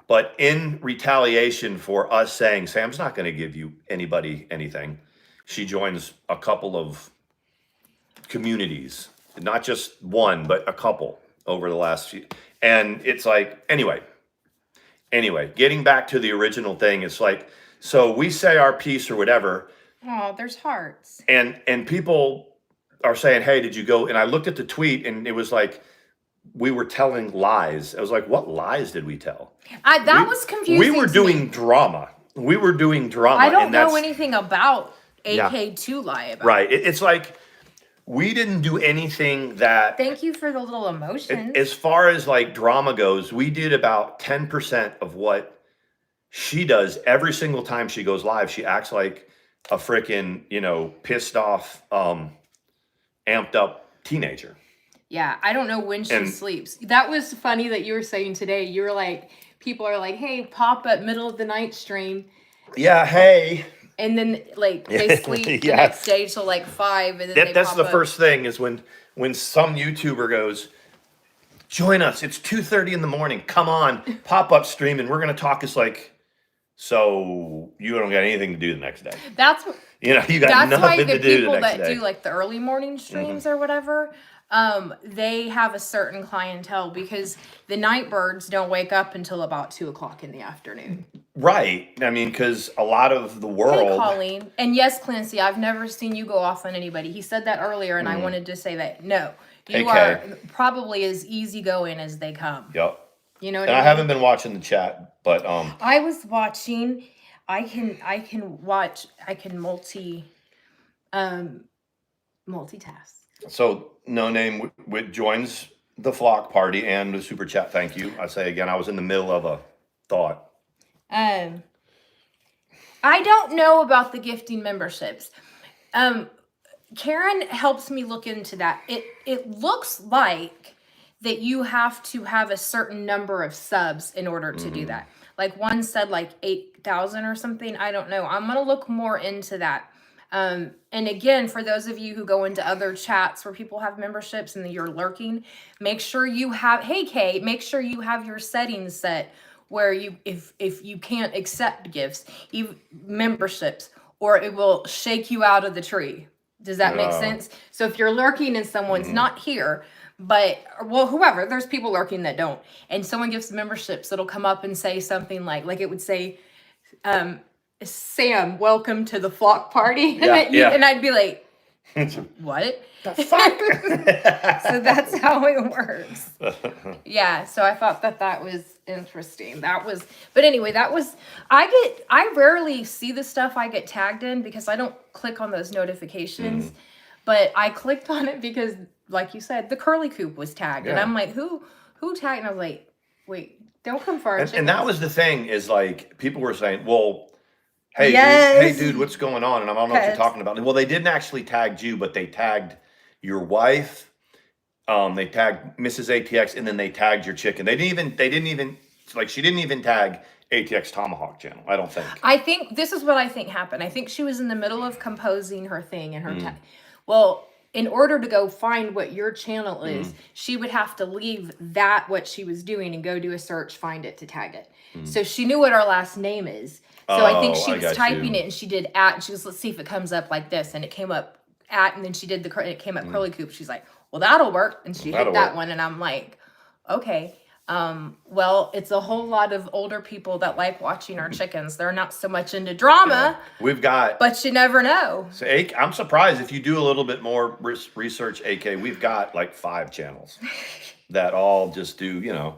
but in retaliation for us saying Sam's not going to give you anybody anything, she joins a couple of communities, not just one, but a couple over the last few, and it's like, anyway, getting back to the original thing, it's like, so we say our piece or whatever. Oh, there's hearts. And people are saying, hey, did you go? And I looked at the tweet and it was like, we were telling lies. I was like, what lies did we tell? That was confusing. We were doing drama. I don't know anything about AK2 lie about. Right. It's like, we didn't do anything that. Thank you for the little emotions. As far as like drama goes, we did about 10% of what she does every single time she goes live. She acts like a freaking, pissed off, amped up teenager. Yeah, I don't know when she sleeps. That was funny that you were saying today. You were like, people are like, hey, pop at middle of the night stream. Yeah, hey. And then like they sleep the next day till like 5, and then that's the first thing is when some YouTuber goes, join us. It's 2:30 in the morning. Come on, pop up stream, and we're gonna talk. It's like, so you don't got anything to do the next day. That's you got that's nothing why to the do people the next that day. do like the early morning streams or whatever, they have a certain clientele because the night birds don't wake up until about 2:00 in the afternoon. Right. I mean, because a lot of the world. Hey, Colleen. And yes, Clancy, I've never seen you go off on anybody. He said that earlier, and I wanted to say that. No, you are probably as easygoing as they come. Yep. You know what and I mean? I haven't been watching the chat, but I was watching. I can multitask. So No Name joins the flock party and the super chat. Thank you. I say again, I was in the middle of a thought. I don't know about the gifting memberships. Karen helps me look into that. It looks like that you have to have a certain number of subs in order to do that. Like one said like 8,000 or something. I don't know. I'm going to look more into that. And again, for those of you who go into other chats where people have memberships and you're lurking, make sure you have, hey Kay, make sure you have your settings set where you, if you can't accept gifts, memberships, or it will shake you out of the tree. Does that make sense? So if you're lurking and someone's not here, but, well, whoever, there's people lurking that don't, and someone gives memberships, it'll come up and say something like it would say, Sam, welcome to the flock party. And I'd be like, what? The fuck? So that's how it works. Yeah, so I thought that was interesting. But anyway, I rarely see the stuff I get tagged in because I don't click on those notifications. But I clicked on it because, like you said, the Kirley coop was tagged. And I'm like, who tagged? And I was like, wait, don't confirm. And that was the thing is like, people were saying, well, hey, dude, what's going on? And I don't know what you're talking about. Well, they didn't actually tag you, but they tagged your wife. They tagged Mrs. ATX, and then they tagged your chicken. They didn't even she didn't even tag ATX Tomahawk channel. I don't think. I think this is what I think happened. I think she was in the middle of composing her thing and her well, in order to go find what your channel is, she would have to leave what she was doing and go do a search, find it to tag it. So she knew what our last name is. So I think she was typing it and she did @ and she was, let's see if it comes up like this. And it came up @ and then she did it came up Curly Coop. She's like, well, that'll work. And she hit that one. And I'm like, okay. Well, it's a whole lot of older people that like watching our chickens. They're not so much into drama. We've got, but you never know. So I'm surprised if you do a little bit more research, AK, we've got like 5 channels that all just do,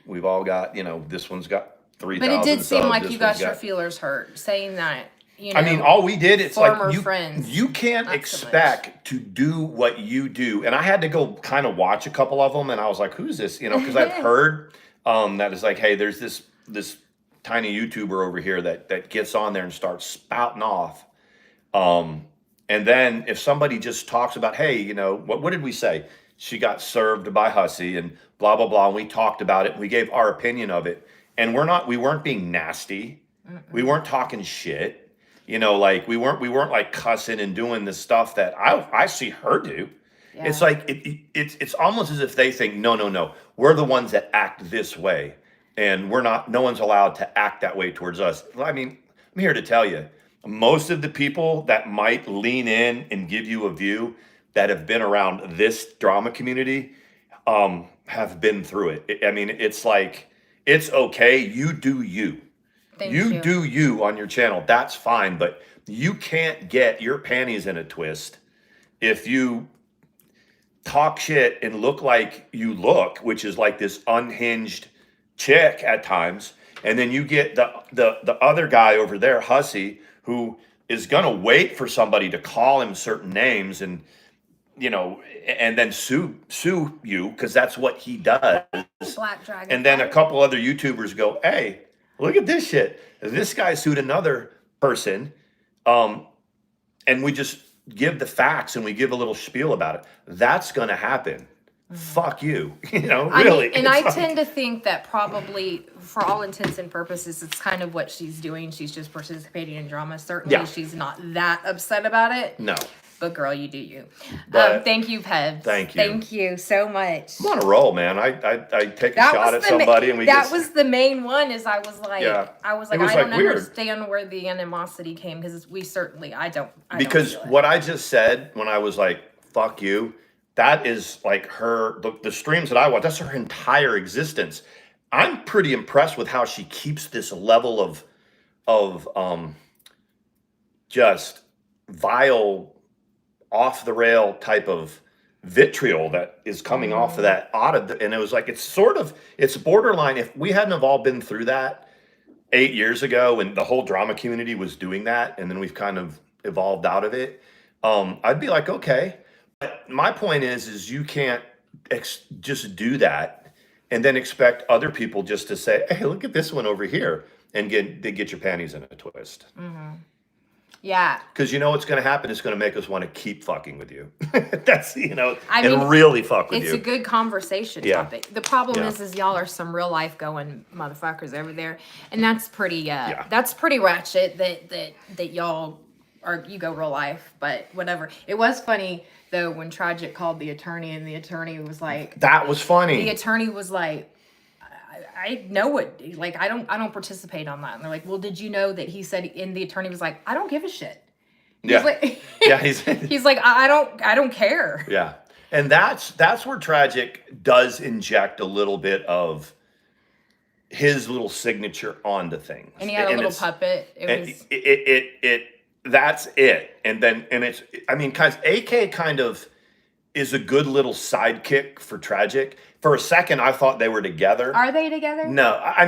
we've all got, this one's got 3,000. But it did seem like you got your feelers hurt saying that. I mean, all we did, it's like friends, you can't expect to do what you do. And I had to go kind of watch a couple of them, and I was like, who's this? Because I've heard that is like, hey, there's this tiny YouTuber over here that gets on there and starts spouting off. And then if somebody just talks about, hey, what did we say? She got served by Hussey and blah, blah, blah. And we talked about it. And we gave our opinion of it. And we weren't being nasty. We weren't talking shit. Like we weren't like cussing and doing the stuff that I see her do. Yeah. It's like it's almost as if they think, no, we're the ones that act this way, and no one's allowed to act that way towards us. I mean, I'm here to tell you, most of the people that might lean in and give you a view that have been around this drama community have been through it. I mean, it's like, it's okay. You do you. You do you on your channel. That's fine. But you can't get your panties in a twist if you talk shit and look like you look, which is like this unhinged chick at times. And then you get the other guy over there, Hussey, who is going to wait for somebody to call him certain names and, and then sue you, because that's what he does. Black Dragon. And then a couple other YouTubers go, hey, look at this shit. This guy sued another person. And we just give the facts and we give a little spiel about it. That's going to happen. Fuck you. Really. I tend to think that probably, for all intents and purposes, it's kind of what she's doing. She's just participating in drama. Certainly, she's not that upset about it. No. But girl, you do you. Thank you, Pebs. Thank you. Thank you so much. I'm on a roll, man. I take a shot at somebody and that was the main one. Is I was like, I don't weird. understand where the animosity came, because we certainly because what I just said when I was like, fuck you, that is like the streams that I watch. That's her entire existence. I'm pretty impressed with how she keeps this level of just vile, off the rail type of vitriol that is coming off of that and it was like, it's borderline. If we hadn't have all been through that 8 years ago and the whole drama community was doing that, and then we've kind of evolved out of it, I'd be like, okay. But my point is you can't just do that and then expect other people just to say, hey, look at this one over here, and get your panties in a twist. Yeah. Because what's going to happen? It's going to make us want to keep fucking with you. That's, and really fuck with you. It's a good conversation topic. The problem is y'all are some real life going motherfuckers over there. And that's pretty, that's pretty ratchet that y'all you go real life, but whatever. It was funny though when Tragic called the attorney, and the attorney was like, that was funny. The attorney was like, I know it. Like, I don't participate on that. And they're like, well, did you know that he said? And the attorney was like, I don't give a shit. He's like, he's like, I don't care. Yeah, and that's where Tragic does inject a little bit of his little signature onto things. And he had a little puppet. That's it. And it's, I mean, guys, AK kind of is a good little sidekick for Tragic. For a second, I thought they were together. Are they together? No, are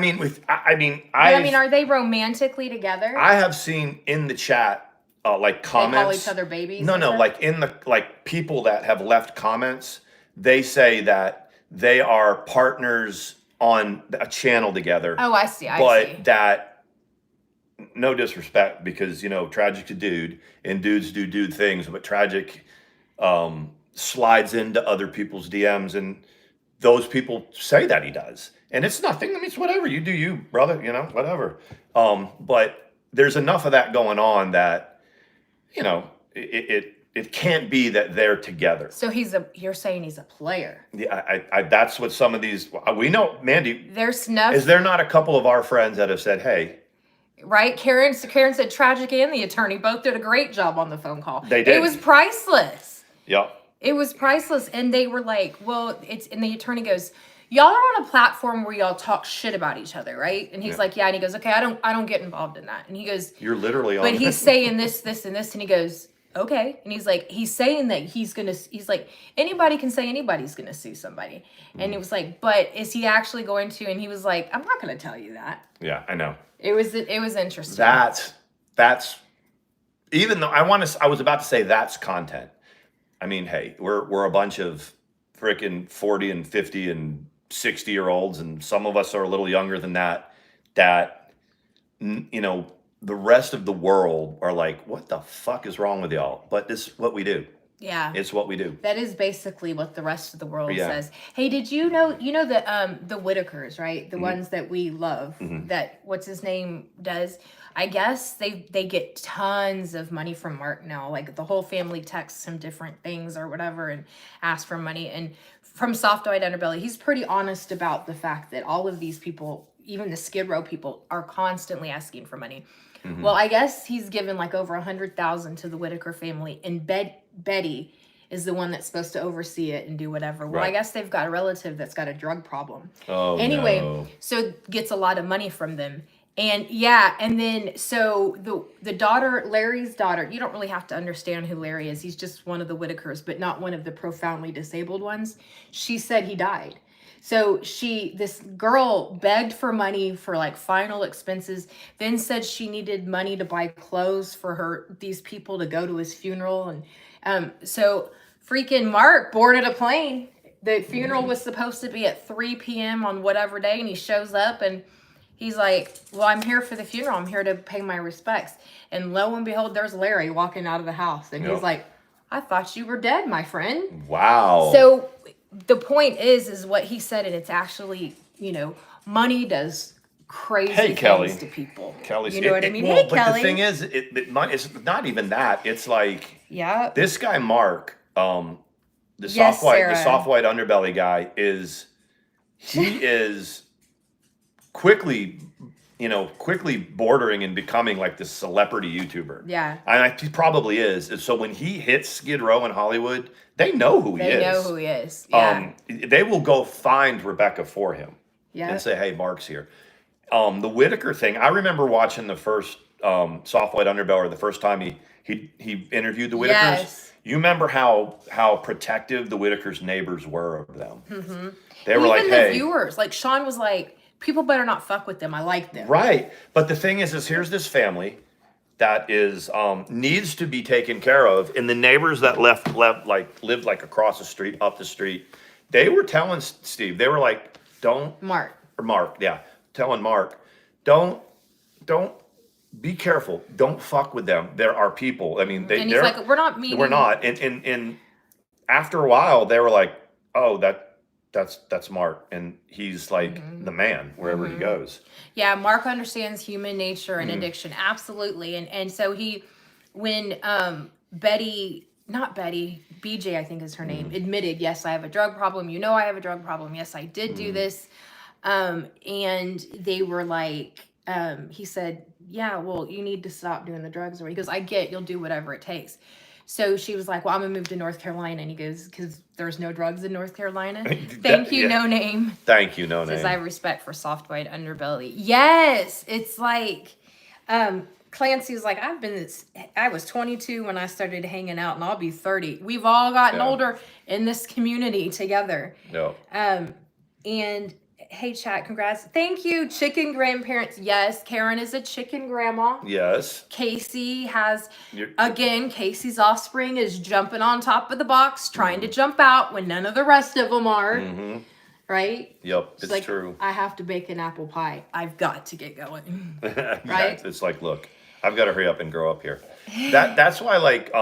they romantically together? I have seen in the chat, like comments. They call each other babies? No, like in the, like people that have left comments, they say that they are partners on a channel together. Oh, I see. But that, no disrespect, because, Tragic's a dude and dudes do dude things, but Tragic slides into other people's DMs, and those people say that he does, and it's nothing. I mean, it's whatever. You do you, brother, whatever. But there's enough of that going on that, it can't be that they're together. So you're saying he's a player. Yeah, that's what some of these, we know, Mandy, There's snuff. is there not a couple of our friends that have said, hey, right? Karen said Tragic and the attorney both did a great job on the phone call. They did. It was priceless. Yep. It was priceless. And they were like, well, and the attorney goes, y'all are on a platform where y'all talk shit about each other, right? And he's like, yeah. And he goes, okay, I don't get involved in that. And he goes, you're literally on. But he's saying this, and this. And he goes, okay. And he's like, he's saying that he's like, anybody can say anybody's going to sue somebody. And it was like, but is he actually going to? And he was like, I'm not going to tell you that. Yeah, I know. It was interesting. That's even though I was about to say that's content. I mean, hey, we're a bunch of freaking 40 and 50 and 60-year-olds, and some of us are a little younger than that, you know, the rest of the world are like, what the fuck is wrong with y'all? But this is what we do. Yeah. It's what we do. That is basically what the rest of the world says. Hey, did you know the Whitakers, right? The ones that we love, that what's his name does. I guess they get tons of money from Mark now. Like the whole family texts him different things or whatever and asks for money. And from Soft White Underbelly, he's pretty honest about the fact that all of these people, even the Skid Row people, are constantly asking for money. Well, I guess he's given like over $100,000 to the Whitaker family, and Betty is the one that's supposed to oversee it and do whatever. Well, I guess they've got a relative that's got a drug problem. Oh, anyway, no. So gets a lot of money from them. And yeah, and then so the daughter, Larry's daughter, you don't really have to understand who Larry is. He's just one of the Whitakers, but not one of the profoundly disabled ones. She said he died. So this girl begged for money for like final expenses, then said she needed money to buy clothes for these people to go to his funeral. And so freaking Mark boarded a plane. The funeral was supposed to be at 3 p.m. on whatever day. And he shows up and he's like, well, I'm here for the funeral. I'm here to pay my respects. And lo and behold, there's Larry walking out of the house. And he's like, I thought you were dead, my friend. Wow. So the point is what he said, and it's actually, money does crazy things to people. Kelly, you know what I mean? Well, hey, but Kelly. the thing is, it's not even that. It's like, yeah, this guy Mark, the soft white underbelly guy is quickly bordering and becoming like this celebrity YouTuber. Yeah. And he probably is. And so when he hits Skid Row in Hollywood, they know who he is. They know who he is. Yeah. They will go find Rebecca for him. Yeah. And say, hey, Mark's here. The Whitaker thing, I remember watching the first Soft White Underbelly, the first time he interviewed the Whitakers. Yes. You remember how protective the Whitakers' neighbors were of them. Mm-hmm. They were even like, the hey. viewers, like Sean was like, people better not fuck with them. I like them. Right. But the thing is here's this family that is needs to be taken care of. And the neighbors that lived like across the street, up the street, they were telling Steve, they were like, telling Mark, don't be careful. Don't fuck with them. There are people. I mean, and he's like, we're not meeting. We're not. And after a while, they were like, oh, that's Mark, and he's like the man wherever he goes. Yeah, Mark understands human nature and addiction, absolutely. And so when BJ, I think is her name, admitted, yes, I have a drug problem. I have a drug problem. Yes, I did do this. And they were like, he said, yeah, well, you need to stop doing the drugs. Or he goes, you'll do whatever it takes. So she was like, well, I'm going to move to North Carolina. And he goes, because there's no drugs in North Carolina. Thank you, No Name. Thank you, No Name. Says, I have respect for Soft White Underbelly. Yes. It's like, Clancy's like, I was 22 when I started hanging out, and I'll be 30. We've all gotten older in this community together. No. And hey, chat, congrats. Thank you, chicken grandparents. Yes, Karen is a chicken grandma. Yes. Casey's offspring is jumping on top of the box, trying to jump out when none of the rest of them are. Mm-hmm. Right? Yep, it's like, true. I have to bake an apple pie. I've got to get going. Right? Yeah, it's like, look, I've got to hurry up and grow up here. That's why, like,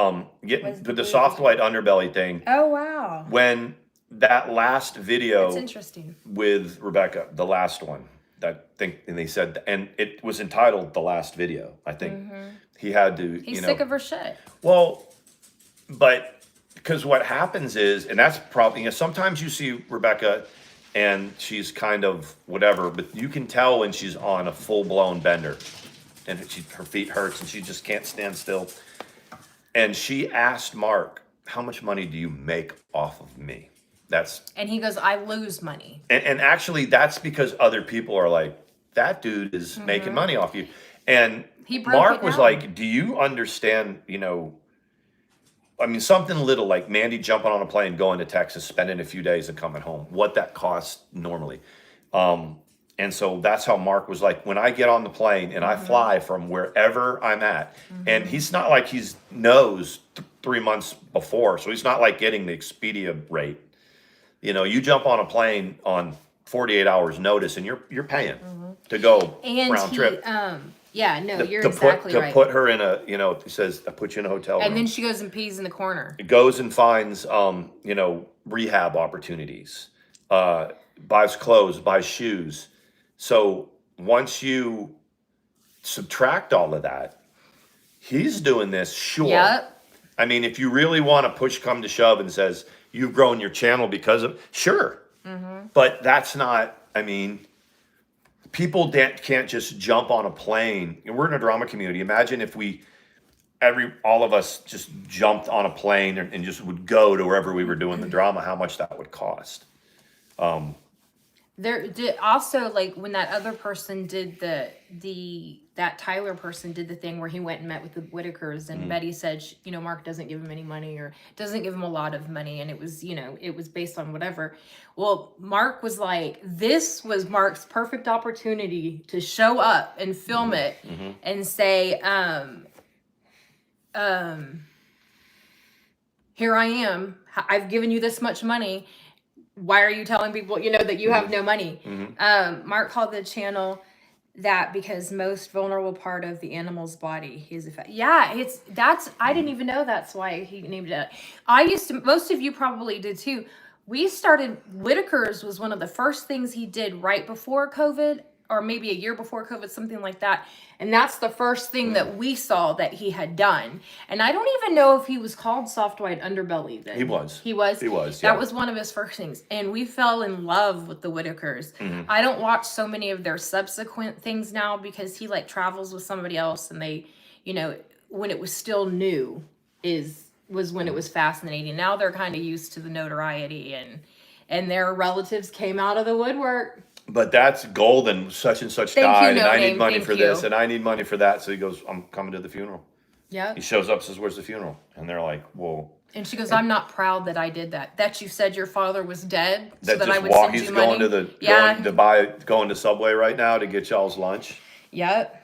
getting the Soft White Underbelly thing. Oh, wow. When that last video, it's interesting, with Rebecca, the last one, and they said, and it was entitled "The Last Video." I think he had to. He's sick of her shit. Well, but because what happens is, and that's probably, sometimes you see Rebecca and she's kind of whatever, but you can tell when she's on a full blown bender and her feet hurts and she just can't stand still. And she asked Mark, how much money do you make off of me? And he goes, I lose money. And actually that's because other people are like, that dude is making money off you. And Mark was like, do you understand, I mean, something little like Mandy jumping on a plane, going to Texas, spending a few days and coming home, what that costs normally. And so that's how Mark was like, when I get on the plane and I fly from wherever I'm at, and he's not like he's knows 3 months before, so he's not like getting the Expedia rate. You jump on a plane on 48 hours notice and you're paying to go round trip. Yeah, no, you're exactly right. To put her in it says, I put you in a hotel room. And then she goes and pees in the corner. It goes and finds, rehab opportunities, buys clothes, buys shoes. So once you subtract all of that, he's doing this, sure. Yep. I mean, if you really want to push come to shove and says, you've grown your channel because of, sure. But that's not, I mean, people can't just jump on a plane. And we're in a drama community. Imagine if all of us just jumped on a plane and just would go to wherever we were doing the drama, how much that would cost. There did also, like, when that other person did that Tyler person did the thing where he went and met with the Whitakers, and Betty said, Mark doesn't give him any money or doesn't give him a lot of money. And it was, it was based on whatever. Well, Mark was like, this was Mark's perfect opportunity to show up and film it and say, here I am. I've given you this much money. Why are you telling people, that you have no money? Mark called the channel that because most vulnerable part of the animal's body is I didn't even know that's why he named it. Most of you probably did too. Whitaker's was one of the first things he did right before COVID, or maybe a year before COVID, something like that. And that's the first thing that we saw that he had done. And I don't even know if he was called Soft White Underbelly then. He was. That was one of his first things. And we fell in love with the Whitakers. I don't watch so many of their subsequent things now because he travels with somebody else, and they, when it was still new was when it was fascinating. Now they're kind of used to the notoriety, and their relatives came out of the woodwork. But that's golden. Such and such died, and I need money for this, and I need money for that. So he goes, I'm coming to the funeral. Yeah. He shows up, says, where's the funeral? And they're like, well. And she goes, I'm not proud that I did that. That you said your father was dead, so that I would send you money. He's going to Subway right now to get y'all's lunch. Yep.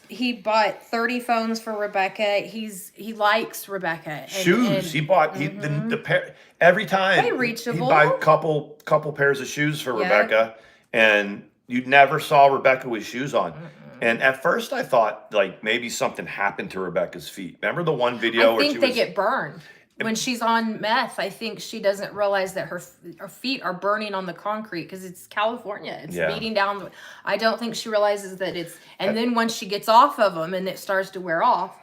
He bought 30 phones for Rebecca. He likes Rebecca. Shoes. He bought the pair every time. Very reachable. He'd buy a couple pairs of shoes for Rebecca, and you never saw Rebecca with shoes on. And at first I thought maybe something happened to Rebecca's feet. Remember the one video where they get burned. When she's on meth, I think she doesn't realize that her feet are burning on the concrete because it's California. It's beating down. I don't think she realizes that it's. And then once she gets off of them and it starts to wear off,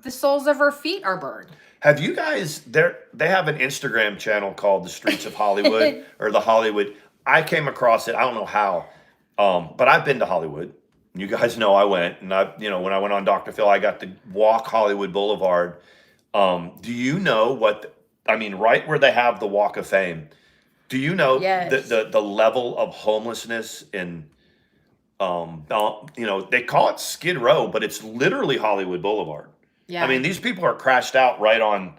the soles of her feet are burned. Have you guys? They have an Instagram channel called The Streets of Hollywood or The Hollywood. I came across it. I don't know how, but I've been to Hollywood. You guys know I went, and when I went on Dr. Phil, I got to walk Hollywood Boulevard. Do you know right where they have the Walk of Fame? Do you know the level of homelessness in, they call it Skid Row, but it's literally Hollywood Boulevard. Yeah. I mean, these people are crashed out right on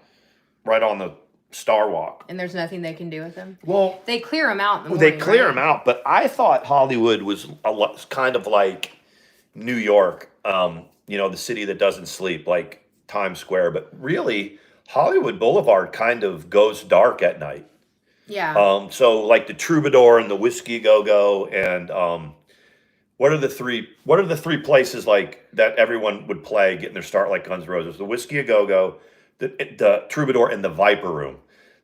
the Star Walk. And there's nothing they can do with them? Well, they clear them out in the morning. They clear them out, but I thought Hollywood was kind of like New York, the city that doesn't sleep, like Times Square, but really Hollywood Boulevard kind of goes dark at night. Yeah. So like the Troubadour and the Whiskey Go-Go and what are the three places like that everyone would play getting their start like Guns N' Roses? The Whiskey Go-Go, the Troubadour, and the Viper Room.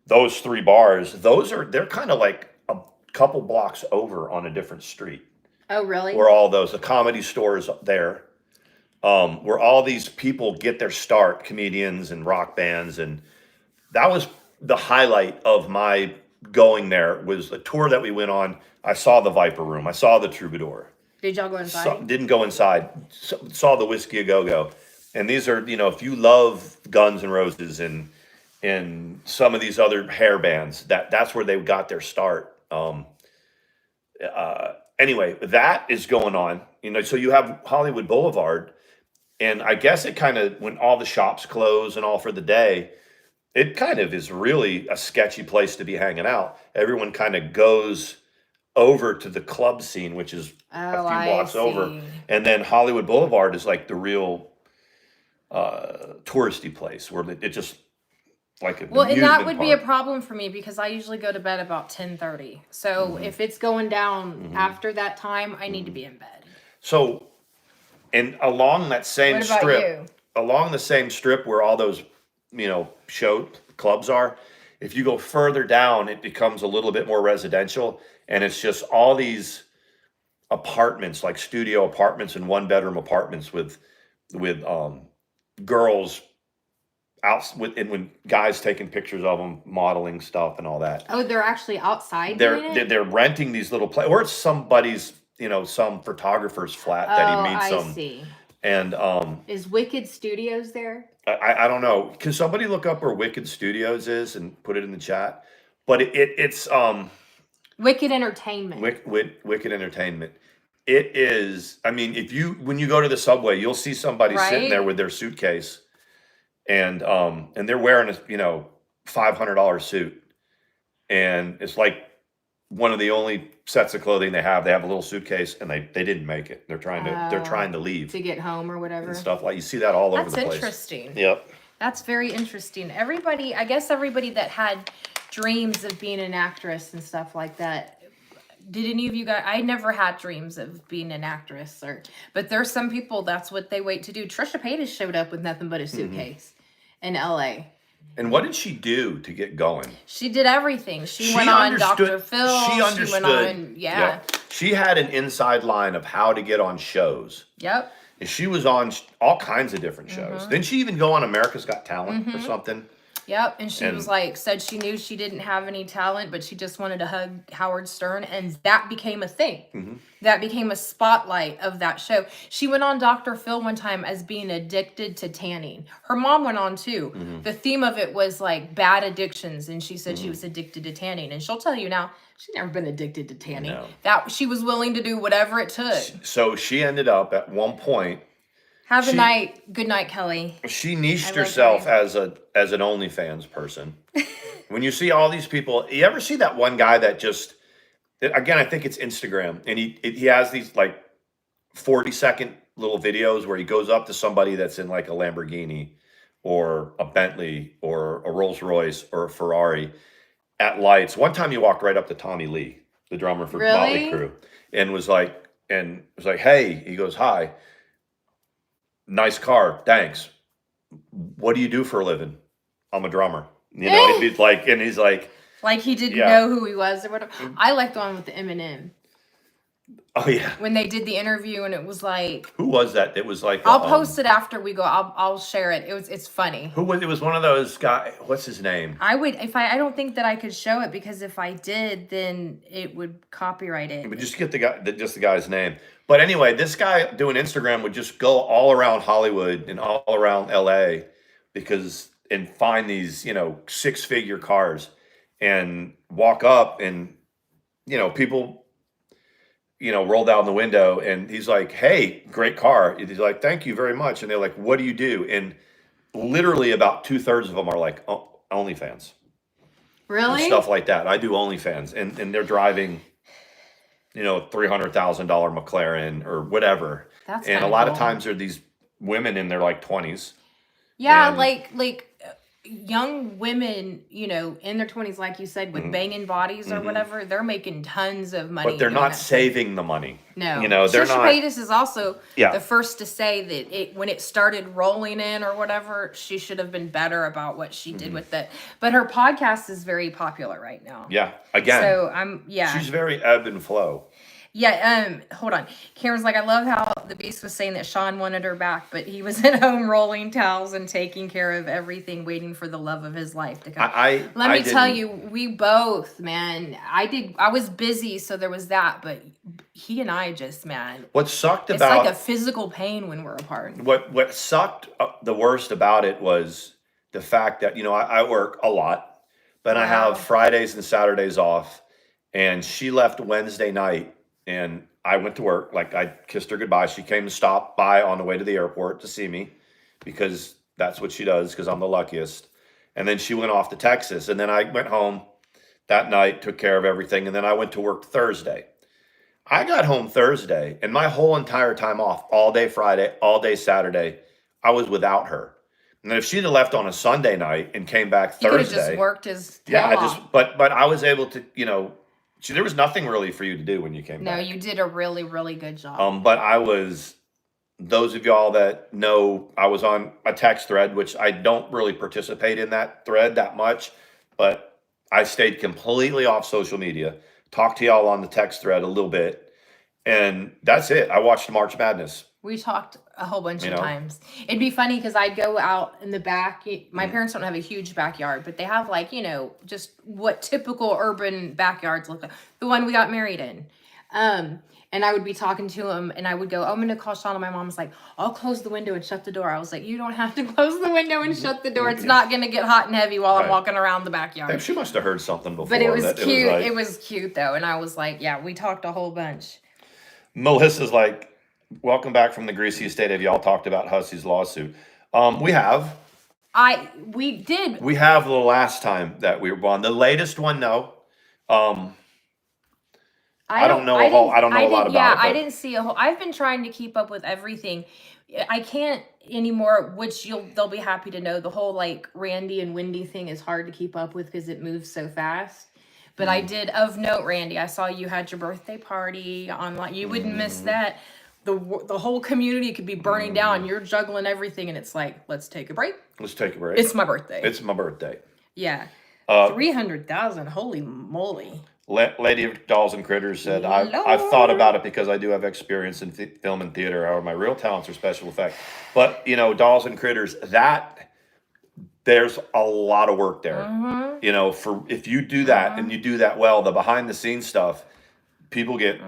Those three bars, they're kind of like a couple blocks over on a different street. Oh, really? Where all the Comedy Store's there. where all these people get their start, comedians and rock bands, and that was the highlight of my going there. Was a tour that we went on. I saw the Viper Room. I saw the Troubadour. Did y'all go inside? Didn't go inside. Saw the Whiskey A Go Go, and these are if you love Guns N' Roses and some of these other hair bands, that's where they got their start. Anyway, that is going on. So you have Hollywood Boulevard, and I guess it kind of when all the shops close and all for the day, it kind of is really a sketchy place to be hanging out. Everyone kind of goes over to the club scene, which is a few blocks over, and then Hollywood Boulevard is like the real touristy place where it just like an and that would amusement be a park. problem for me because I usually go to bed about 10:30. So if it's going down after that time, I need to be in bed. So, and along that same What about strip, you? along the same strip where all those show clubs are, if you go further down, it becomes a little bit more residential, and it's just all these apartments, like studio apartments and one bedroom apartments with girls out with, and when guys taking pictures of them, modeling stuff and all that. Oh, they're actually outside doing it? They're renting these little or it's somebody's some photographer's flat that he meets I them. see. And Is Wicked Studios there? I don't know. Can somebody look up where Wicked Studios is and put it in the chat? But it's Wicked Entertainment. Wicked Entertainment. It is. I mean, when you go to the subway, you'll see somebody sitting there with their suitcase, and they're wearing a $500 suit, and it's like one of the only sets of clothing they have. They have a little suitcase, and they didn't make it. They're trying to leave to get home or whatever and stuff like you see that all over the place. That's interesting. Yep. That's very interesting. I guess everybody that had dreams of being an actress and stuff like that. Did any of you guys? I never had dreams of being an actress, but there's some people that's what they wait to do. Trisha Paytas showed up with nothing but a suitcase in LA. And what did she do to get going? She did everything. She went on Dr. Phil. She understood. She went on, yeah. She had an inside line of how to get on shows. Yep. And she was on all kinds of different shows. Didn't she even go on America's Got Talent or something? Yep, and she was said she knew she didn't have any talent, but she just wanted to hug Howard Stern, and that became a thing. That became a spotlight of that show. She went on Dr. Phil one time as being addicted to tanning. Her mom went on too. The theme of it was like bad addictions, and she said she was addicted to tanning. And she'll tell you now, she's never been addicted to tanning. No. That she was willing to do whatever it took. So she ended up at one point. Have a night. Good night, Kelly. She niched herself as an OnlyFans person. When you see all these people, you ever see that one guy that just, again, I think it's Instagram, and he has these like 40-second little videos where he goes up to somebody that's in like a Lamborghini or a Bentley or a Rolls Royce or a Ferrari at lights. One time he walked right up to Tommy Lee, the drummer for Motley Crue, and was like, hey, he goes, hi. Nice car, thanks. What do you do for a living? I'm a drummer. He's like he didn't know who he was or whatever. I like the one with the Eminem. Oh yeah. When they did the interview and it was like, who was that? It was like I'll post it after we go. I'll share it. It's funny. Who was it? Was one of those guys? What's his name? I don't think that I could show it because if I did, then it would copyright it. But just get the guy's name. But anyway, this guy doing Instagram would just go all around Hollywood and all around LA and find these, 6-figure cars and walk up and, people, roll down the window and he's like, hey, great car. He's like, thank you very much. And they're like, what do you do? And literally about 2/3 of them are like, oh, OnlyFans. Really? And stuff like that. I do OnlyFans and they're driving $300,000 McLaren or whatever. And a lot of times they're these women in their like 20s. Yeah, like young women, in their 20s, like you said, with banging bodies or whatever, they're making tons of money. But they're not saving the money. No. They're Trisha not. Paytas is also the first to say that when it started rolling in or whatever, she should have been better about what she did with it. But her podcast is very popular right now. Yeah. Again. So she's very ebb and flow. Yeah, hold on. Karen's like, I love how the Beast was saying that Sean wanted her back, but he was at home rolling towels and taking care of everything, waiting for the love of his life to come. Let me tell you, we both, man, I was busy, so there was that, but he and I just, man. What sucked it's about like a physical pain when we're apart. what sucked the worst about it was the fact that, I work a lot, but I Wow. have Fridays and Saturdays off, and she left Wednesday night, and I went to work. Like, I kissed her goodbye. She came to stop by on the way to the airport to see me because that's what she does, because I'm the luckiest. And then she went off to Texas, and then I went home that night, took care of everything, and then I went to work Thursday. I got home Thursday, and my whole entire time off, all day Friday, all day Saturday, I was without her. And if she'd have left on a Sunday night and came back He could have Thursday, just worked his tail yeah, off. but I was able to, there was nothing really for you to do when you came No, back. you did a really, really good job. But those of y'all that know, I was on a text thread, which I don't really participate in that thread that much, but I stayed completely off social media, talked to y'all on the text thread a little bit, and that's it. I watched March Madness. We talked a whole bunch of times. It'd be funny because I'd go out in the back. My parents don't have a huge backyard, but they have just what typical urban backyards look like. The one we got married in. And I would be talking to him and I would go, I'm going to call Sean. And my mom was like, I'll close the window and shut the door. I was like, you don't have to close the window and shut the door. It's not going to get hot and heavy while I'm walking around the backyard. She must have heard something before. But it was cute. It was cute though. And I was like, yeah, we talked a whole bunch. Melissa's like, welcome back from the greasy estate. Have y'all talked about Hussey's lawsuit? We have. We did. We have the last time that we were on. The latest one, no. I don't know a lot about it. Yeah, I didn't see a whole. I've been trying to keep up with everything. I can't anymore, which they'll be happy to know. The whole Randy and Wendy thing is hard to keep up with because it moves so fast. But I did, of note, Randy, I saw you had your birthday party online. You wouldn't miss that. The whole community could be burning down. You're juggling everything, and it's like, let's take a break. Let's take a break. It's my birthday. It's my birthday. Yeah. 300,000. Holy moly. Lady of Dolls and Critters said, I've thought about it because I do have experience in film and theater. However, my real talents are special effects. But, Dolls and Critters, there's a lot of work there. If you do that and you do that well, the behind the scenes stuff, people get.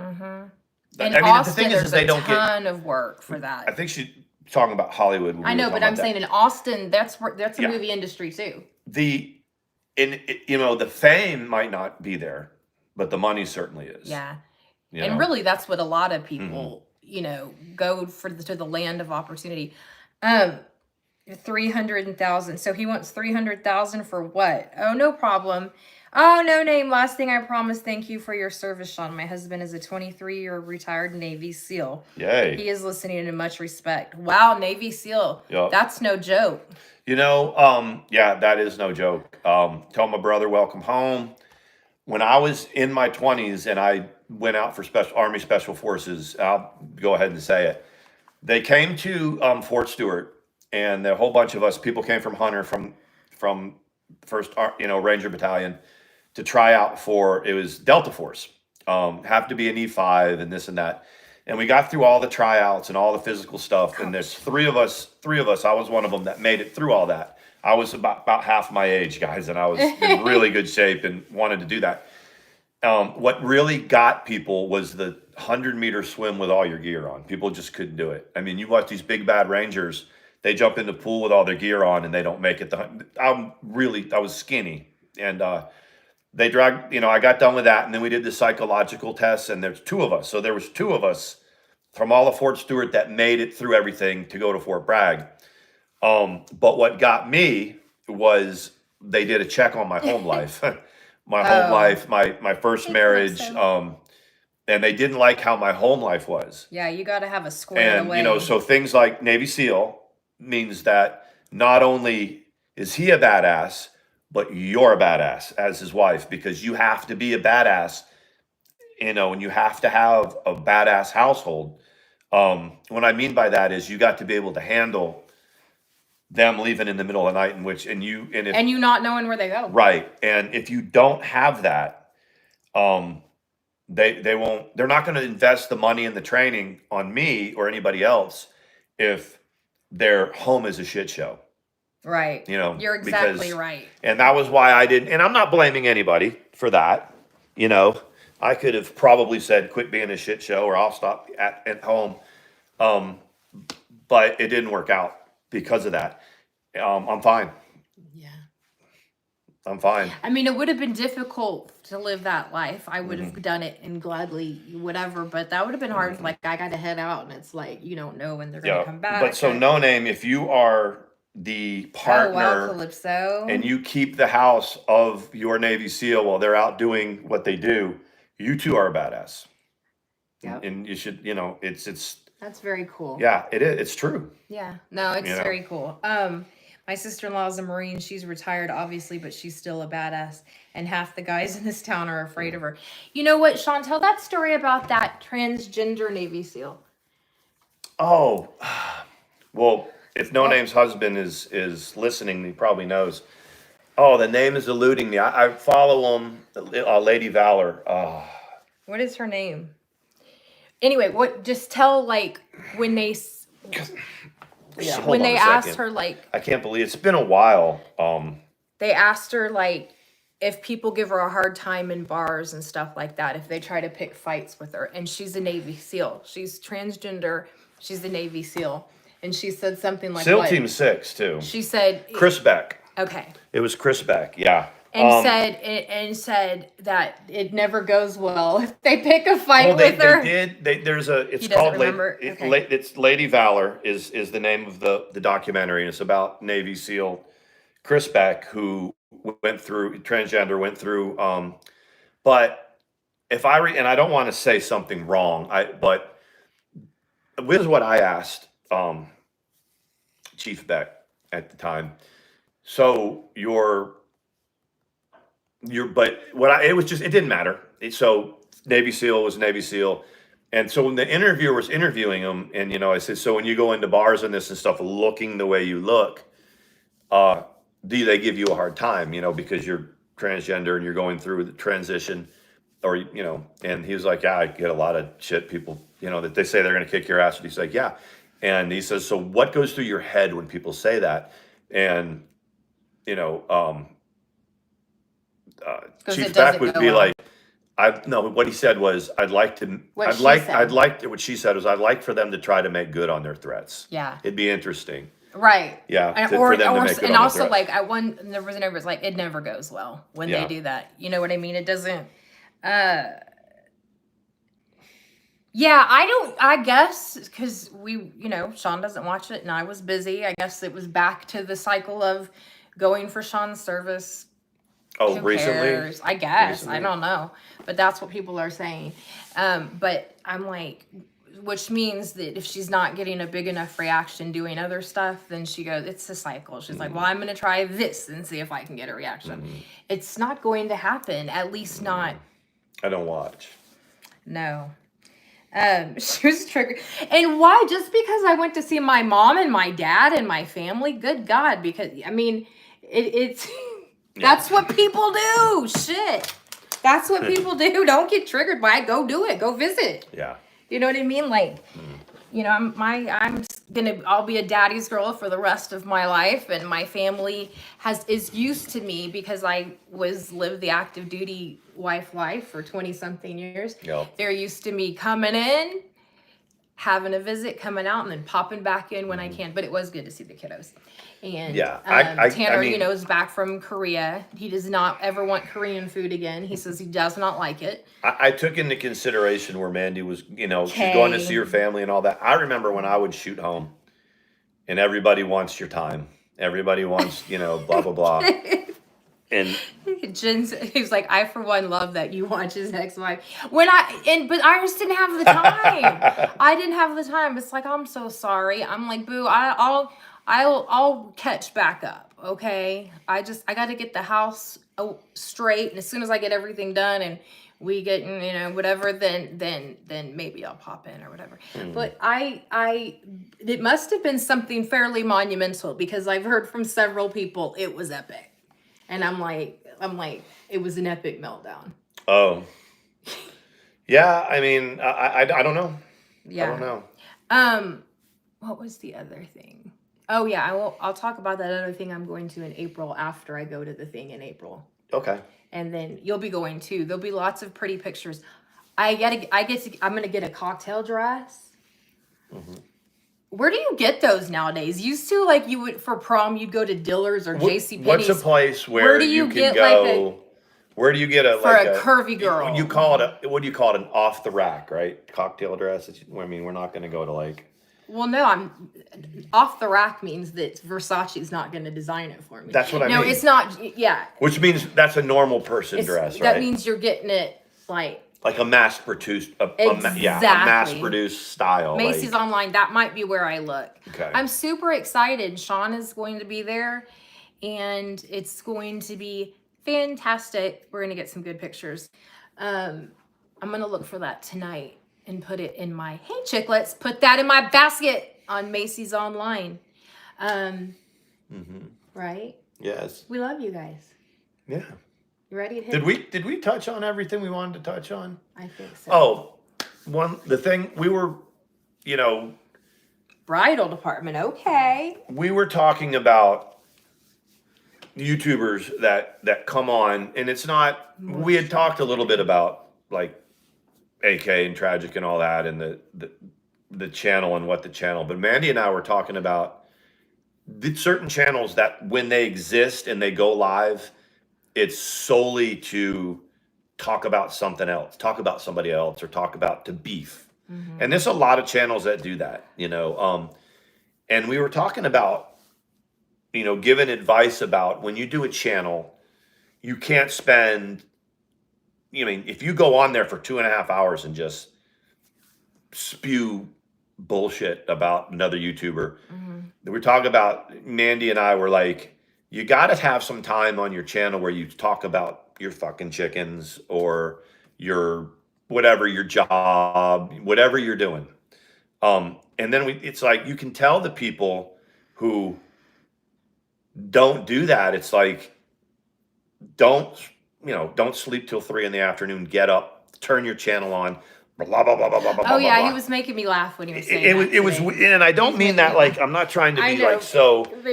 And Austin, the thing is they don't get a ton of work for that. I think she's talking about Hollywood. I know, but I'm saying in Austin, that's a movie industry too. The fame might not be there, but the money certainly is. Yeah. And really, that's what a lot of people, go to the land of opportunity. 300,000. So he wants 300,000 for what? Oh, no problem. Oh, no name. Last thing I promise. Thank you for your service, Sean. My husband is a 23-year retired Navy SEAL. Yay. He is listening in much respect. Wow, Navy SEAL. Yep. That's no joke. That is no joke. Tell my brother, welcome home. When I was in my 20s and I went out for Army Special Forces, I'll go ahead and say it. They came to Fort Stewart, and a whole bunch of us, people came from Hunter, from 1st, Ranger Battalion, to try out for, it was Delta Force. Have to be an E5 and this and that. And we got through all the tryouts and all the physical stuff. And there's three of us, I was one of them that made it through all that. I was about half my age, guys, and I was in really good shape and wanted to do that. What really got people was the 100-meter swim with all your gear on. People just couldn't do it. I mean, you watch these big bad Rangers, they jump in the pool with all their gear on and they don't make it. I was skinny, and they dragged, I got done with that, and then we did the psychological tests, and there's two of us. So there was two of us from all of Fort Stewart that made it through everything to go to Fort Bragg. But what got me was they did a check on my home life, home life, my first marriage. And they didn't like how my home life was. Yeah, you got to have a square away. So things like Navy SEAL means that not only is he a badass, but you're a badass as his wife, because you have to be a badass, and you have to have a badass household. What I mean by that is you got to be able to handle them leaving in the middle of the night, and you not knowing where they go. Right. And if you don't have that, they won't. They're not going to invest the money in the training on me or anybody else if their home is a shit show. Right. You know, You're exactly because, right. and that was why I didn't. And I'm not blaming anybody for that. You know, I could have probably said, "Quit being a shit show," or I'll stop at home. But it didn't work out because of that. I'm fine. Yeah. I'm fine. I mean, it would have been difficult to live that life. I would Mm-hmm. have done it and gladly whatever, but that would have been hard. Like, I got to head out, and it's like, you don't know when they're going to come back. But so No Name, if you are the partner Calypso. and you keep the house of your Navy SEAL while they're out doing what they do, you two are a badass. Yep. And you should, you know, it's That's very cool. yeah, it is. It's true. Yeah. No, it's You know? very cool. My sister-in-law is a Marine. She's retired, obviously, but she's still a badass. And half the guys in this town are afraid of her. You know what, Sean? Tell that story about that transgender Navy SEAL. Oh, well, if No Name's husband is listening, he probably knows. Oh, the name is eluding me. I follow him, Lady Valor. Oh. What is her name? Anyway, what? Just tell, like, when they Hold when on they a asked second. her, like, I can't believe it's been a while. they asked her, like, if people give her a hard time in bars and stuff like that, if they try to pick fights with her. And she's a Navy SEAL. She's transgender. She's a Navy SEAL. And she said something like, SEAL what? Team 6 too. She said, Chris Beck. okay. It was Chris Beck, yeah. And said that it never goes well if they pick a fight Well, with her. It's He called doesn't remember? Okay. it's Lady Valor is the name of the documentary, and it's about Navy SEAL Chris Beck, who went through transgender, but if and I don't want to say something wrong, but this is what I asked Chief Beck at the time. So it didn't matter. So Navy SEAL was Navy SEAL. And so when the interviewer was interviewing him, and, you know, I said, so when you go into bars and this and stuff, looking the way you look, do they give you a hard time, you know, because you're transgender and you're going through the transition, or, you know, and he was like, yeah, I get a lot of shit, people, you know, that they say they're going to kick your ass. And he's like, yeah. And he says, so what goes through your head when people say that? And, you know, Chief Beck would be like, what he said was, what she said was, I'd like for them to try to make good on their threats. Yeah. It'd be interesting. Right. Yeah. For them to make good on their threats. Like, there was an interview, like, it never goes well when they do that. You know what I mean? It doesn't, yeah, I guess, because Sean doesn't watch it and I was busy. I guess it was back to the cycle of going for Sean's service. Oh, Who recently? cares? I guess. Recently. I don't know. But that's what people are saying. But I'm like, which means that if she's not getting a big enough reaction doing other stuff, then she goes, it's a cycle. She's like, well, I'm going to try this and see if I can get a reaction. It's not going to happen. At least not. I don't watch. No. She was triggered. And why? Just because I went to see my mom and my dad and my family? Good God. Because, I mean, it's... That's what people do. Shit. That's what people do. Don't get triggered by it. Go do it. Go visit. Yeah. You know what I mean? Like, you know, I'll be a daddy's girl for the rest of my life, and my family is used to me because I lived the active duty wife life for 20 something years. Yep. They're used to me coming in, having a visit, coming out, and then popping back in when I can. But it was good to see the kiddos. And Tanner, is back from Korea. He does not ever want Korean food again. He says he does not like it. I took into consideration where Mandy was, she's going to see her family and all that. I remember when I would shoot home and everybody wants your time. Everybody wants, blah, blah, blah. And he's like, I for one love that you watch his ex-wife. But I just didn't have the time. I didn't have the time. It's like, I'm so sorry. I'm like, boo, I'll catch back up. Okay. I got to get the house straight. And as soon as I get everything done and we get, whatever, then maybe I'll pop in or whatever. But it must have been something fairly monumental because I've heard from several people it was epic. And I'm like, it was an epic meltdown. Oh, Yeah, I mean, I don't know. Yeah. I don't know. What was the other thing? Oh yeah, I'll talk about that other thing I'm going to in April after I go to the thing in April. Okay. And then you'll be going too. There'll be lots of pretty pictures. I'm gonna get a cocktail dress. Mm-hmm. Where do you get those nowadays? Used to, like, you would for prom you'd go to Dillard's or JCPenney's. What's a place where do you can get, go? like, where do you get for a curvy girl? You call it what do you call it? An off the rack, right? Cocktail dress. I mean, we're not going to go to like. Well, no, I'm off the rack means that Versace's not going to design it for me. That's what I mean. No, it's not. Yeah. Which means that's a normal person dress, right? That means you're getting it like a mass-produced, exactly. a mass-produced style. Macy's like, online. That might be where I look. Okay. I'm super excited. Sean is going to be there, and it's going to be fantastic. We're going to get some good pictures. I'm going to look for that tonight and put it in my, hey chicklets, put that in my basket on Macy's online. Right? Yes. We love you guys. Yeah. You ready to hit? Did we touch on everything we wanted to touch on? I think so. Oh, the thing we were, Bridal department, okay. we were talking about YouTubers that come on, and it's not. We had talked a little bit about like AK and Tragic and all that, and the channel and what the channel. But Mandy and I were talking about the certain channels that when they exist and they go live, it's solely to talk about something else, talk about somebody else, or talk about to beef. And there's a lot of channels that do that, and we were talking about, giving advice about when you do a channel, you can't spend, if you go on there for 2.5 hours and just spew bullshit about another YouTuber, we're talking about, Mandy and I were like, you got to have some time on your channel where you talk about your fucking chickens or your whatever, your job, whatever you're doing. And then it's like, you can tell the people who don't do that. It's like, don't sleep till 3 p.m, get up, turn your channel on, blah, blah, blah, blah, blah, Oh yeah, blah. he was making me laugh when he was saying it was, and I don't mean that like, I'm not trying to be like,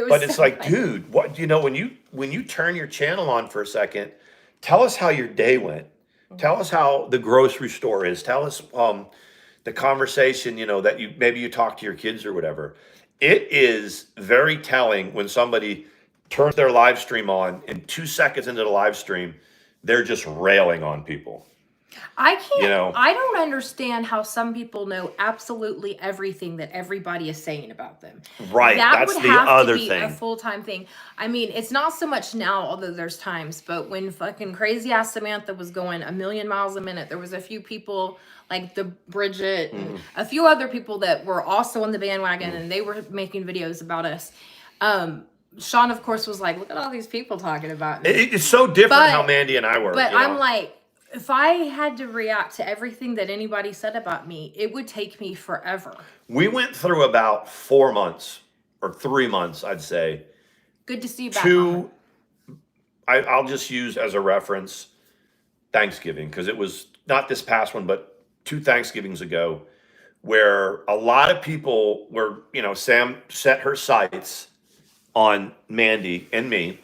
but it's like, dude, what, when you turn your channel on for a second, tell us how your day went. Tell us how the grocery store is. Tell us the conversation, that you talk to your kids or whatever. It is very telling when somebody turns their live stream on and 2 seconds into the live stream, they're just railing on people. I can't. I don't understand how some people know absolutely everything that everybody is saying about them. Right. That's the other thing. A full-time thing. I mean, it's not so much now, although there's times. But when fucking crazy ass Samantha was going 1,000,000 miles a minute, there was a few people like the Bridget and a few other people that were also on the bandwagon, and they were making videos about us. Sean, of course, was like, "Look at all these people talking about me." It's so different how Mandy and I were. But I'm like, if I had to react to everything that anybody said about me, it would take me forever. We went through about 4 months or 3 months, I'd say. Good to see you back. I'll just use as a reference Thanksgiving, because it was not this past one, but 2 Thanksgivings ago, where a lot of people were, Sam set her sights on Mandy and me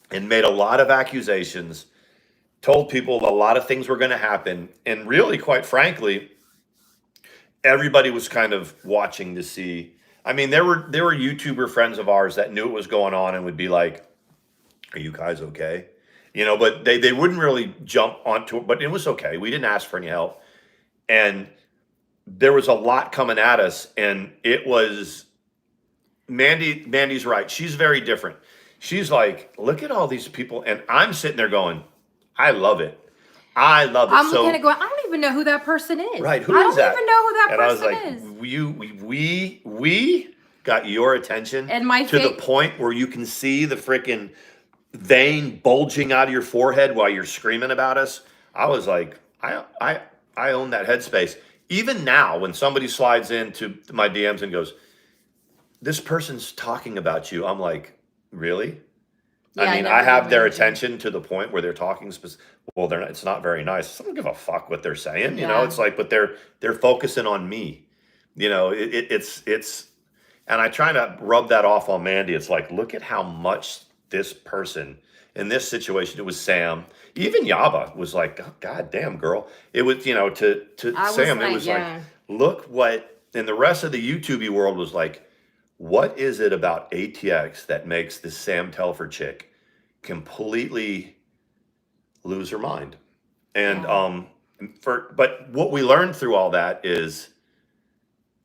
and made a lot of accusations, told people a lot of things were going to happen. And really, quite frankly, everybody was kind of watching to see. I mean, there were YouTuber friends of ours that knew what was going on and would be like, "Are you guys okay?" But they wouldn't really jump onto it, but it was okay. We didn't ask for any help. And there was a lot coming at us, and it was Mandy's right. She's very different. She's like, "Look at all these people." And I'm sitting there going, I love it. I'm looking at it going, I don't even know who that person is. Right. Who is that? I don't even know who that person is. And I was like, we got your attention and the point where you can see the freaking vein bulging out of your forehead while you're screaming about us. I was like, I own that headspace. Even now, when somebody slides into my DMs and goes, "This person's talking about you," I'm like, really? Yeah, I mean, never I have give their energy. attention to the point where they're talking. Well, they're not, it's not very nice. I don't give a fuck what they're saying. You know, Yeah. it's like, but they're focusing on me. You know, it's, and I try to rub that off on Mandy. It's like, look at how much this person in this situation. It was Sam. Even Yaba was like, oh, God damn, girl. It was, you know, to I was Sam. It like, was yeah. like, look what. And the rest of the YouTube world was like, what is it about ATX that makes this Sam Telford chick completely lose her mind? And Yeah. but what we learned through all that is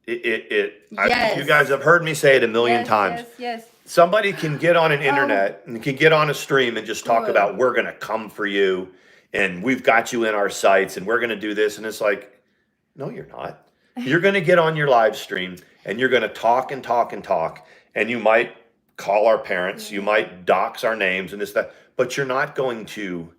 you guys Yes. have heard me say it a million Yes, times. yes, yes. Somebody can get on an Oh, internet and can get on a stream and just talk ugh. about, we're going to come for you and we've got you in our sights and we're going to do this. And it's like, no, you're not. You're going to get on your live stream and you're going to talk and talk and talk. And you might call our parents, you might dox our names and this, that, but you're not going to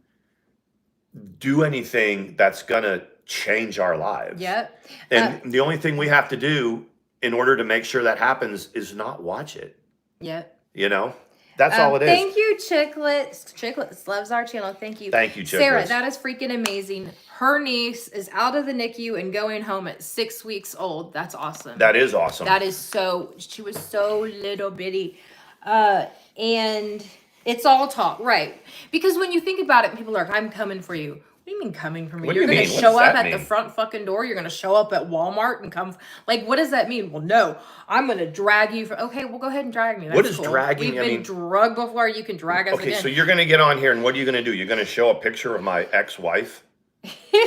do anything that's going to change our lives. Yep. And the only thing we have to do in order to make sure that happens is not watch it. Yep. You know, that's all it is. Thank you, Chicklets. Chicklets loves our channel. Thank you. Thank you, Sarah, Chicklets. that is freaking amazing. Her niece is out of the NICU and going home at 6 weeks old. That's awesome. That is awesome. That is so, she was so little bitty. And it's all talk, right? Because when you think about it, people are like, I'm coming for you. What do you mean coming for me? What do You're you going to mean? What show does up that at the mean? front fucking door. You're going to show up at Walmart and come. Like, what does that mean? Well, no, I'm going to drag you. Okay, well, go ahead and drag me. That's What is cool. dragging? We've I been mean, drugged before. You can drag us okay, again. so you're going to get on here and what are you going to do? You're going to show a picture of my ex-wife?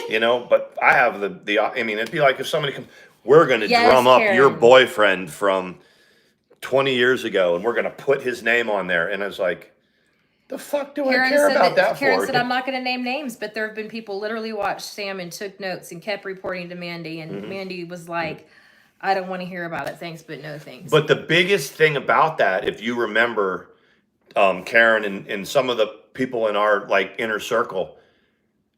You know, but I have I mean, it'd be like if somebody comes, we're going to drum up your Karen. boyfriend from 20 years ago and we're going to put his name on there. And I was like, the fuck do I care about that Karen for? said, I'm not going to name names, but there have been people literally watched Sam and took notes and kept reporting to Mandy. And Mandy was like, I don't want to hear about it. Thanks, but no thanks. But the biggest thing about that, if you remember, Karen and some of the people in our like inner circle,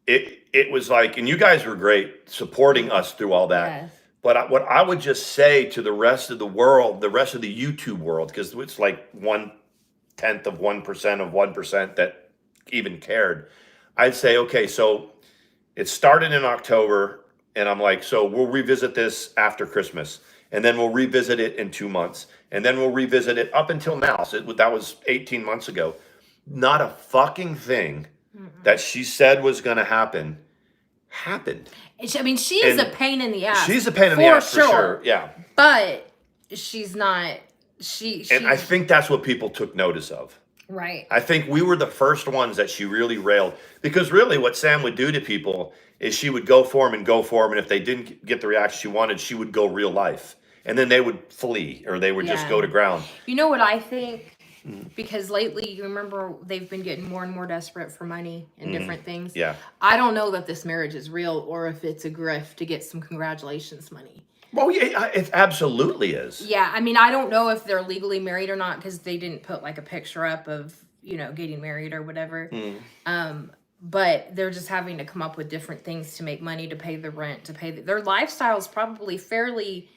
it was like, and you guys were great supporting us through all that. Yes. But what I would just say to the rest of the world, the rest of the YouTube world, because it's like 1/10 of 1% of 1% that even cared. I'd say, okay, so it started in October, and I'm like, so we'll revisit this after Christmas, and then we'll revisit it in 2 months, and then we'll revisit it up until now. So that was 18 months ago. Not a fucking thing that she said was going to happen happened. I mean, she is And a pain in the ass. She's a pain in the ass for sure. Yeah. But she's not. She And I think that's what people took notice of. right. I think we were the first ones that she really railed, because really what Sam would do to people is she would go for them and go for them. And if they didn't get the reaction she wanted, she would go real life. And then they would flee or they would just Yeah. go to ground. You know what I think? Because lately, you remember they've been getting more and more desperate for money and different things. Yeah. I don't know that this marriage is real or if it's a grift to get some congratulations money. Well, yeah, it absolutely is. Yeah, I mean, I don't know if they're legally married or not because they didn't put like a picture up of, you know, getting married or whatever. But they're just having to come up with different things to make money, to pay the rent, to pay their lifestyle is probably fairly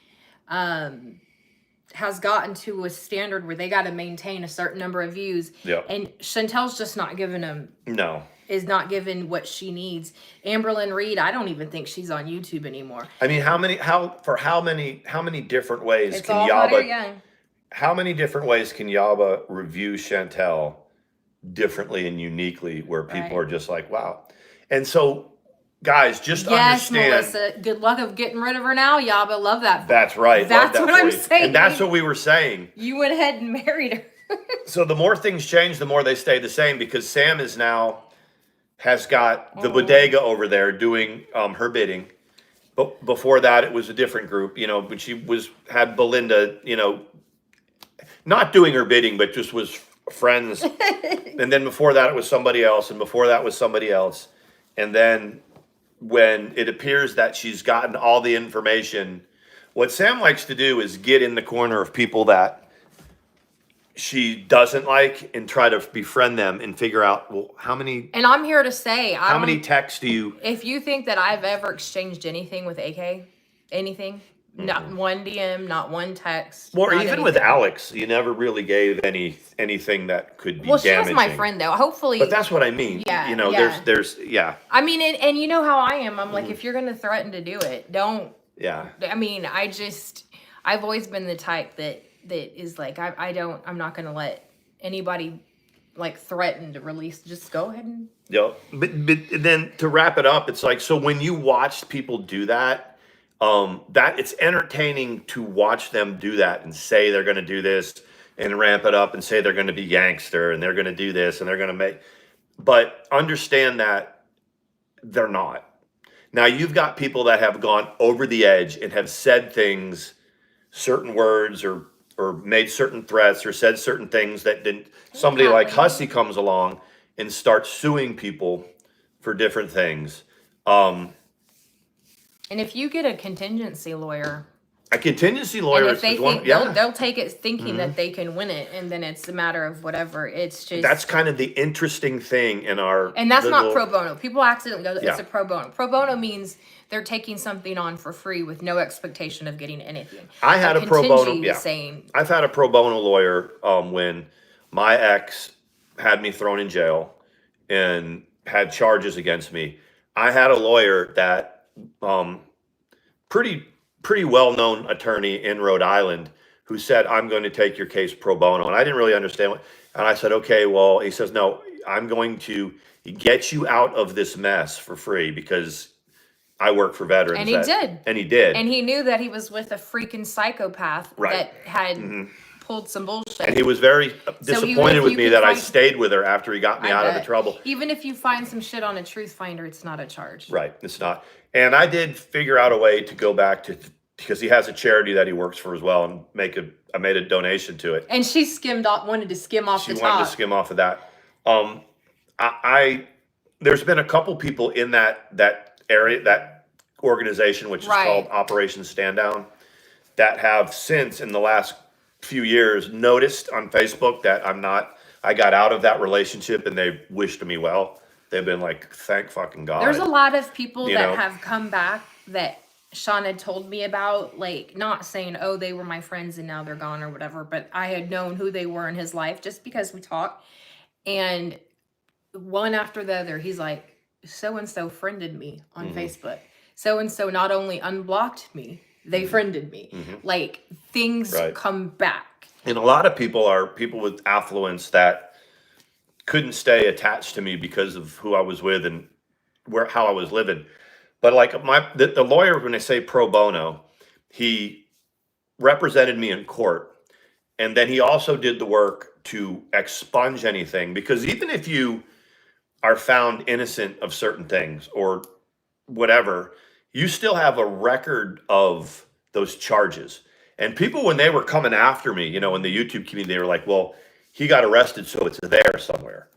has gotten to a standard where they got to maintain a certain number of views. Yeah. And Chantel's just not giving them. No. Is not given what she needs. Amberlynn Reed, I don't even think she's on YouTube anymore. I mean, how many different ways It's can all hot or Yaba, young. how many different ways can Yaba review Chantel differently and uniquely where people Right. are just like, wow. And so, guys, just Yes, understand. Melissa. Good luck of getting rid of her now, Yaba. Love that. That's right. Love That's that what for I'm you. saying. And that's what we were saying. You went ahead and married her. So the more things change, the more they stay the same, because Sam has got the bodega over there doing her bidding. But before that, it was a different group, you know, but she had Belinda, you know, not doing her bidding, but just was friends. And then before that, it was somebody else. And before that was somebody else. And then when it appears that she's gotten all the information, what Sam likes to do is get in the corner of people that she doesn't like and try to befriend them and figure out, well, how many And I'm here to say, texts do you? if you think that I've ever exchanged anything with AK, anything, Not one DM, not one text. Well, not even with anything. Alex, you never really gave anything that could be Well, she was damaging. my friend though. Hopefully, But that's what I mean. Yeah, You know, yeah. there's I mean, and you know how I am. I'm like, if you're gonna threaten to do it, don't. Yeah. I mean, I've always been the type that is like, I'm not gonna let anybody like threaten to release. Just go ahead and. Yeah. But then to wrap it up, it's like, so when you watch people do that, that it's entertaining to watch them do that and say they're going to do this and ramp it up and say they're going to be gangster and they're going to do this and they're going to make, but understand that they're not. Now you've got people that have gone over the edge and have said things, certain words or made certain threats or said certain things that didn't. Somebody like Hussey comes along and starts suing people for different things. And if you get a contingency lawyer, a contingency lawyer, and if they is think one, yeah. they'll take it thinking that they can win it, and then it's a matter of whatever. It's just That's kind of the interesting thing in our. and that's little, not pro bono. People accidentally go, it's Yeah. a pro bono. Pro bono means they're taking something on for free with no expectation of getting anything. I had a pro bono. Contingency Yeah, saying I've had a pro bono lawyer when my ex had me thrown in jail and had charges against me. I had a lawyer that pretty well-known attorney in Rhode Island who said, I'm going to take your case pro bono. And I didn't really understand what, and I said, okay, well, he says, no, I'm going to get you out of this mess for free because I work for veterans. And he did. And he did. And he knew that he was with a freaking psychopath Right. that had pulled some bullshit. And he was very disappointed with me that I stayed with her after he got me out of the trouble. Even if you find some shit on a truth finder, it's not a charge. Right, it's not. And I did figure out a way to go back to, because he has a charity that he works for as well, and I made a donation to it. And she wanted to skim off the top. She wanted to skim off of that. There's been a couple people in that area, that organization, which is called Operation Stand Down, that have since in the last few years noticed on Facebook that I got out of that relationship, and they wished me well. They've been like, thank fucking God. There's a lot of people that have come back that Sean had told me about, like, not saying, oh, they were my friends and now they're gone or whatever, but I had known who they were in his life just because we talked. And one after the other, he's like, so-and-so friended me on Facebook. So-and-so not only unblocked me, they friended me. Like, things come back. And a lot of people are people with affluence that couldn't stay attached to me because of who I was with and how I was living. But like the lawyer, when they say pro bono, he represented me in court. And then he also did the work to expunge anything, because even if you are found innocent of certain things or whatever, you still have a record of those charges. And people, when they were coming after me, in the YouTube community, they were like, well, he got arrested, so it's there somewhere.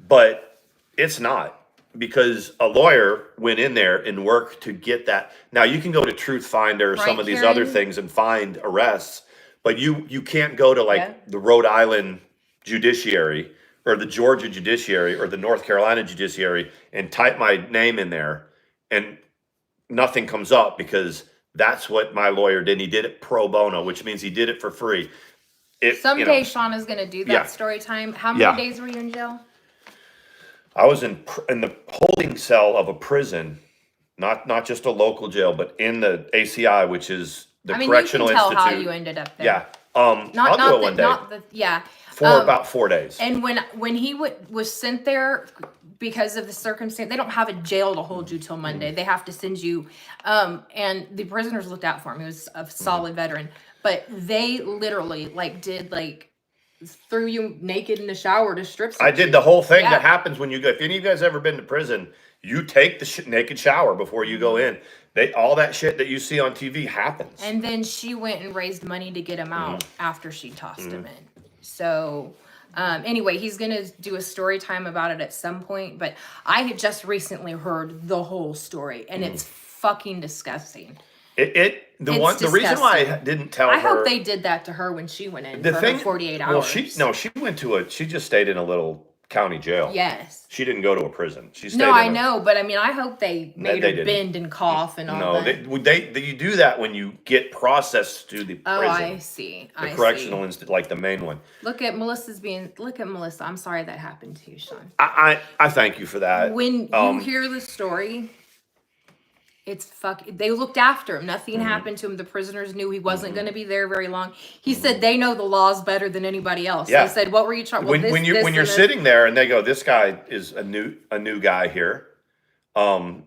But it's not, because a lawyer went in there and worked to get that. Now, you can go to Truth Finder or some of these other things and find arrests, but you can't go to the Rhode Island judiciary or the Georgia judiciary or the North Carolina judiciary and type my name in there and nothing comes up, because that's what my lawyer did. He did it pro bono, which means he did it for free. Someday Sean is going to do that story time. How many days were you in jail? I was in the holding cell of a prison, not just a local jail, but in the ACI, which is the Correctional Institute. You can tell how you ended up there. Yeah. I'll do it one day. For about 4 days. And when he was sent there, because of the circumstance, they don't have a jail to hold you till Monday. They have to send you, and the prisoners looked out for him. He was a solid veteran, but they literally threw you naked in the shower to strip search. I did the whole thing that happens when you go. If any of you guys ever been to prison, you take the naked shower before you go in. All that shit that you see on TV happens. And then she went and raised money to get him out after she tossed him in. So anyway, he's going to do a story time about it at some point, but I had just recently heard the whole story, and it's fucking disgusting. The reason why I didn't tell her. I hope they did that to her when she went in for her 48 hours. Well, she went to she just stayed in a little county jail. Yes. She didn't go to a prison. She stayed No, in I a, know, but I mean, I hope they made they her didn't. bend and cough and all No, that. you do that when you get processed to the Oh, prison. I see. The correctional institute, like the main one. Look at Melissa. I'm sorry that happened to you, Sean. I thank you for that. When you hear the story, they looked after him. Nothing happened to him. The prisoners knew he wasn't going to be there very long. He said they know the laws better than anybody else. Yeah. They said, "What were you trying?" When you're sitting there and they go, "This guy is a new guy here," and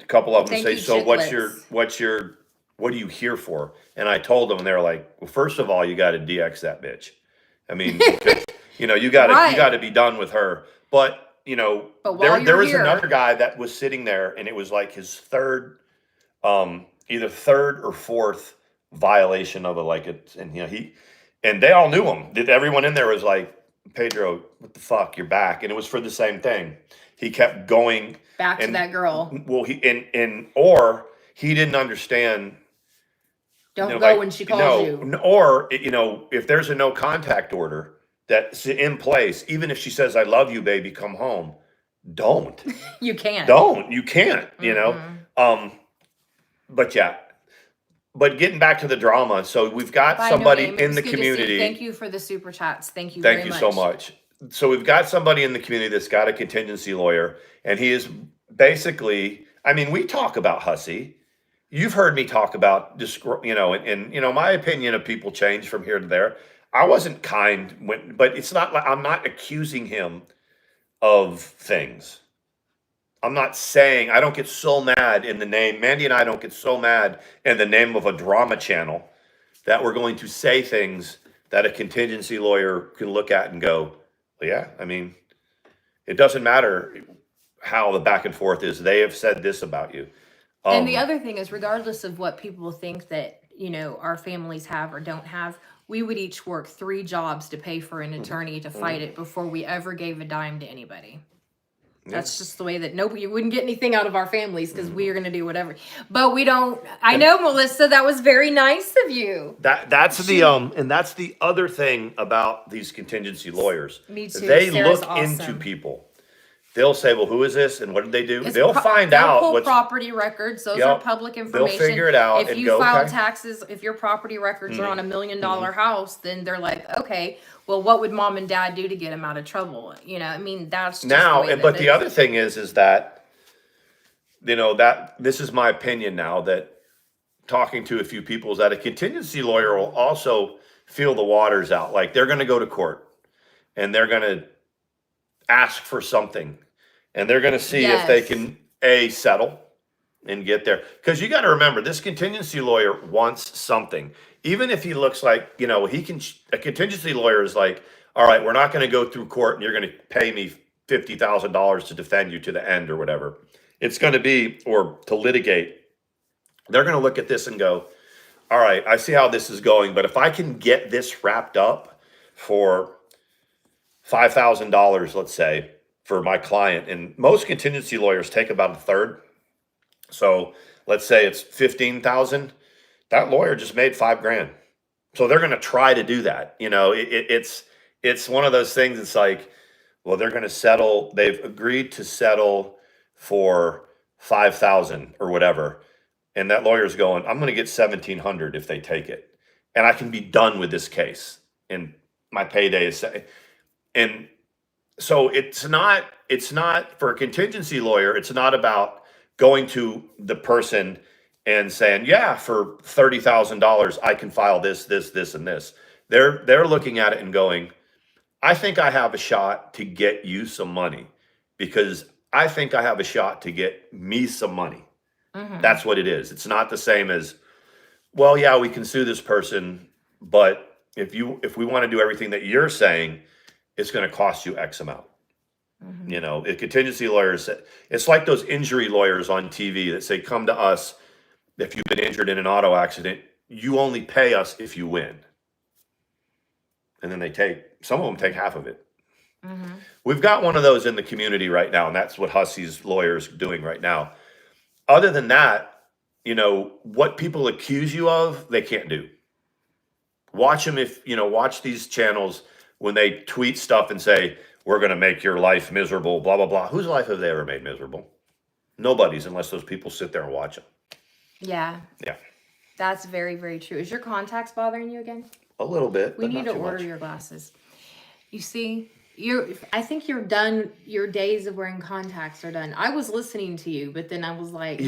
a couple of them say, "So what are you here for?" And I told them, and they were like, "Well, first of all, you got to DX that bitch. I mean, because, you got to be done with her." But there was another guy that was sitting there, and it was like his third. Either third or fourth violation of and they all knew him. Everyone in there was like, "Pedro, what the fuck? You're back." And it was for the same thing. He kept going back to that girl. Well, or he didn't understand. Don't go when she calls you. Or if there's a no contact order that's in place, even if she says, "I love you, baby, come home," don't. You can't. Don't. You can't. But getting back to the drama, so we've got somebody in the community. Thank you for the super chats. Thank you very much. Thank you so much. So we've got somebody in the community that's got a contingency lawyer, and he is basically, we talk about hussy. You've heard me talk about, my opinion of people change from here to there. I wasn't kind, but it's not like I'm not accusing him of things. I'm not saying, I don't get so mad in the name. Mandy and I don't get so mad in the name of a drama channel that we're going to say things that a contingency lawyer can look at and go, well, yeah, it doesn't matter how the back and forth is. They have said this about you. And the other thing is, regardless of what people think that, our families have or don't have, we would each work 3 jobs to pay for an attorney to fight it before we ever gave a dime to anybody. That's just the way that you wouldn't get anything out of our families because we are going to do whatever. But we don't. I know, Melissa, that was very nice of you. That's the other thing about these contingency lawyers. Me too. They Sarah's look awesome. into people. They'll say, "Well, who is this, and what did they do?" They'll find out. They'll pull property records. Those are public information. They'll figure it out. If you file taxes, if your property records are on $1 million house, then they're like, okay, well, what would mom and dad do to get him out of trouble? That's just now. The way but the other thing is that, that this is my opinion now. That talking to a few people is that a contingency lawyer will also feel the waters out. Like they're going to go to court, and they're going to ask for something, and they're going to see if they can settle and get there. Because you got to remember, this contingency lawyer wants something, even if he looks like he can. A contingency lawyer is like, all right, we're not going to go through court, and you're going to pay me $50,000 to defend you to the end or whatever it's going to be, or to litigate. They're going to look at this and go, all right, I see how this is going, but if I can get this wrapped up for $5,000, let's say, for my client, and most contingency lawyers take about a third. So let's say it's $15,000. That lawyer just made $5,000. So they're going to try to do that. It's one of those things. It's like, well, they're going to settle. They've agreed to settle for $5,000 or whatever, and that lawyer's going, I'm going to get $1,700 if they take it, and I can be done with this case, and my payday is. And so it's not for a contingency lawyer. It's not about going to the person and saying, yeah, for $30,000, I can file this, and this. They're looking at it and going, I think I have a shot to get you some money because I think I have a shot to get me some money. Mm-hmm. That's what it is. It's not the same as, well, yeah, we can sue this person, but if we want to do everything that you're saying, it's going to cost you X amount. Mm-hmm. A contingency lawyers, it's like those injury lawyers on TV that say, come to us if you've been injured in an auto accident. You only pay us if you win. And then some of them take half of it. Mm-hmm. We've got one of those in the community right now, and that's what Hussy's lawyer's doing right now. Other than that, what people accuse you of, they can't do. Watch them watch these channels when they tweet stuff and say, we're going to make your life miserable, blah, blah, blah. Whose life have they ever made miserable? Nobody's, unless those people sit there and watch them. Yeah. Yeah. That's very, very true. Is your contacts bothering you again? A little bit. We need to order your glasses. You see, I think you're done. Your days of wearing contacts are done. I was listening to you, but then I was like,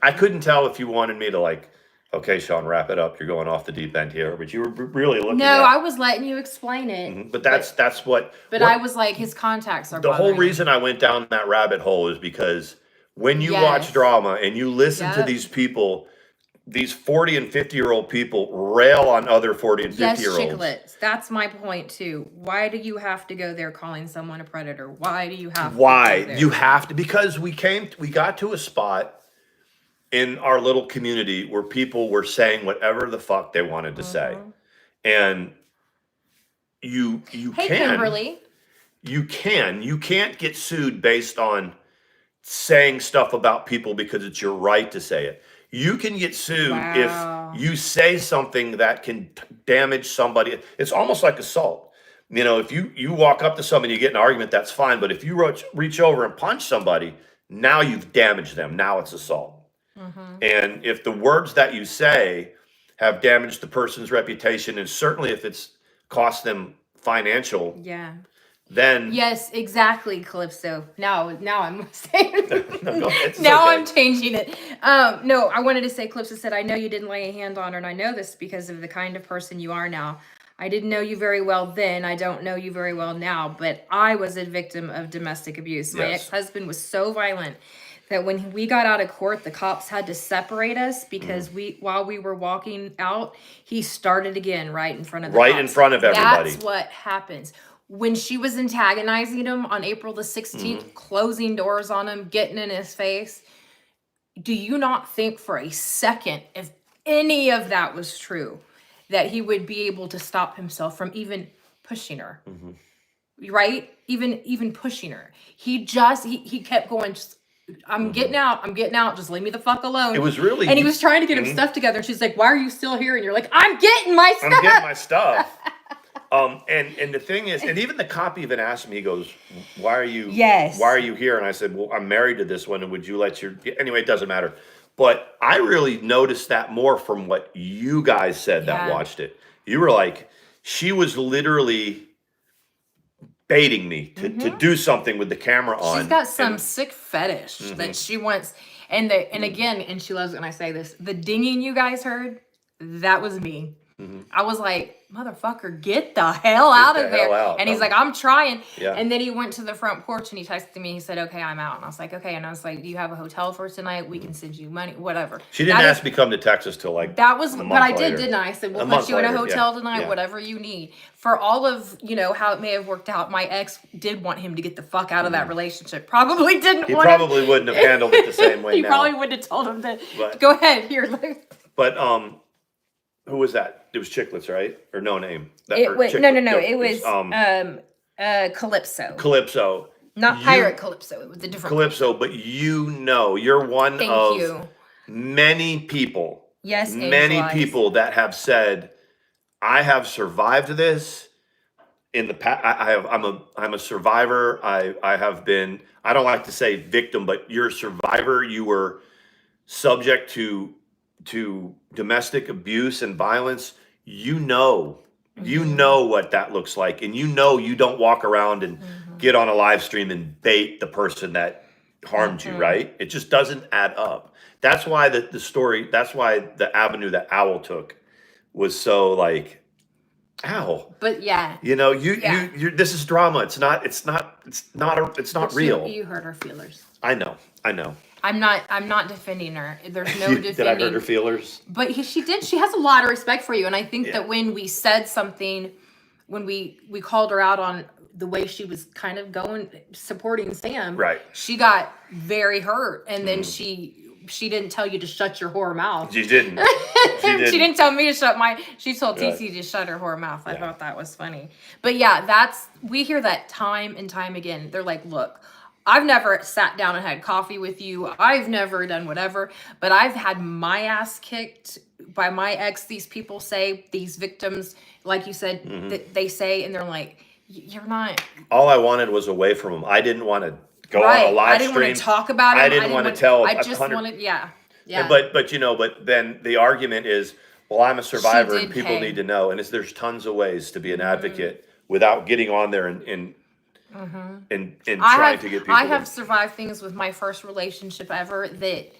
I couldn't tell if you wanted me to like, okay, Sean, wrap it up. You're going off the deep end here, but you were really looking. No, I was letting you explain it. But that's what. But I was like, his contacts are. The whole reason I went down that rabbit hole is because when you watch drama and you listen to these people, these 40 and 50-year-old people rail on other 40 and 50-year-olds. Yes, chicklets. That's my point too. Why do you have to go there calling someone a predator? Why do you have to go there? You have to, because we got to a spot in our little community where people were saying whatever the fuck they wanted to say. And you Hey, Kimberly. You can't get sued based on saying stuff about people because it's your right to say it. You can get sued if you say something that can damage somebody. It's almost like assault. You know, if you walk up to somebody, you get in an argument, that's fine. But if you reach over and punch somebody, now you've damaged them. Now it's assault. And if the words that you say have damaged the person's reputation, and certainly if it's cost them financial, then yes, exactly, Calypso. Now I'm saying. Now I'm changing it. No, I wanted to say, Calypso said, I know you didn't lay a hand on her, and I know this because of the kind of person you are now. I didn't know you very well then. I don't know you very well now, but I was a victim of domestic abuse. My ex-husband was so violent that when we got out of court, the cops had to separate us because while we were walking out, he started again right in front of the cops. In front of everybody. That's what happens. When she was antagonizing him on April the 16th, closing doors on him, getting in his face, do you not think for a second, if any of that was true, that he would be able to stop himself from even pushing her? Right? Even pushing her. He kept going, just, I'm getting out, just leave me the fuck alone. It was really... And he was trying to get him stuff together, and she's like, why are you still here? And you're like, I'm getting my stuff. And the thing is, and even the cop even asked me, he goes, why are you here? And I said, well, I'm married to this one, and would you let your... Anyway, it doesn't matter. But I really noticed that more from what you guys said that watched it. You were like, she was literally baiting me to do something with the camera on. She's got some sick fetish that she wants. And again, and she loves it when I say this, the dinging you guys heard, that was me. I was like, motherfucker, get the hell out of there. And he's like, I'm trying. And then he went to the front porch and he texted me. He said, okay, I'm out. And I was like, okay. And I was like, do you have a hotel for tonight? We can send you money, whatever. She didn't ask me to come to Texas till like that was, but I did, didn't I? I said, we'll put you in a hotel tonight, whatever you need. For all of, how it may have worked out, my ex did want him to get the fuck out of that relationship. Probably didn't He want probably wouldn't have handled it the same way He now. probably wouldn't have told him to go ahead, here. But, who was that? It was Chicklets, right? Or no name? No. It was Calypso. Calypso. Not Pirate Calypso. It was a different Calypso. But you're one of many people. Yes, many people that have said, I have survived this. In the past, I'm a survivor. I have been. I don't like to say victim, but you're a survivor. You were subject to domestic abuse and violence. You know what that looks like, and you don't walk around and get on a live stream and bait the person that harmed you, right? It just doesn't add up. That's why the story, that's why the avenue that Owl took was so like, ow. But yeah. You this is drama. It's not real. You hurt her feelers. I know. I'm not defending her. There's no defending. Did I hurt her feelers? But she did. She has a lot of respect for you, and I think that when we said something, when we called her out on the way she was kind of supporting Sam, right? She got very hurt, and then she didn't tell you to shut your whore mouth. She didn't. She didn't tell me to shut she told TC to shut her whore mouth. I thought that was funny. But yeah, we hear that time and time again. They're like, look, I've never sat down and had coffee with you. I've never done whatever, but I've had my ass kicked by my ex. These people say, these victims, like you said, that they say, and they're like, you're not All I wanted was away from him. I didn't want to go on right. a live I didn't stream. want to talk about him. I didn't want to tell. I just 100 wanted, yeah. But then the argument is, well, I'm a survivor and did people pay. need to know. And there's tons of ways to be an advocate without getting on there and trying to get people. I have survived things with my first relationship ever that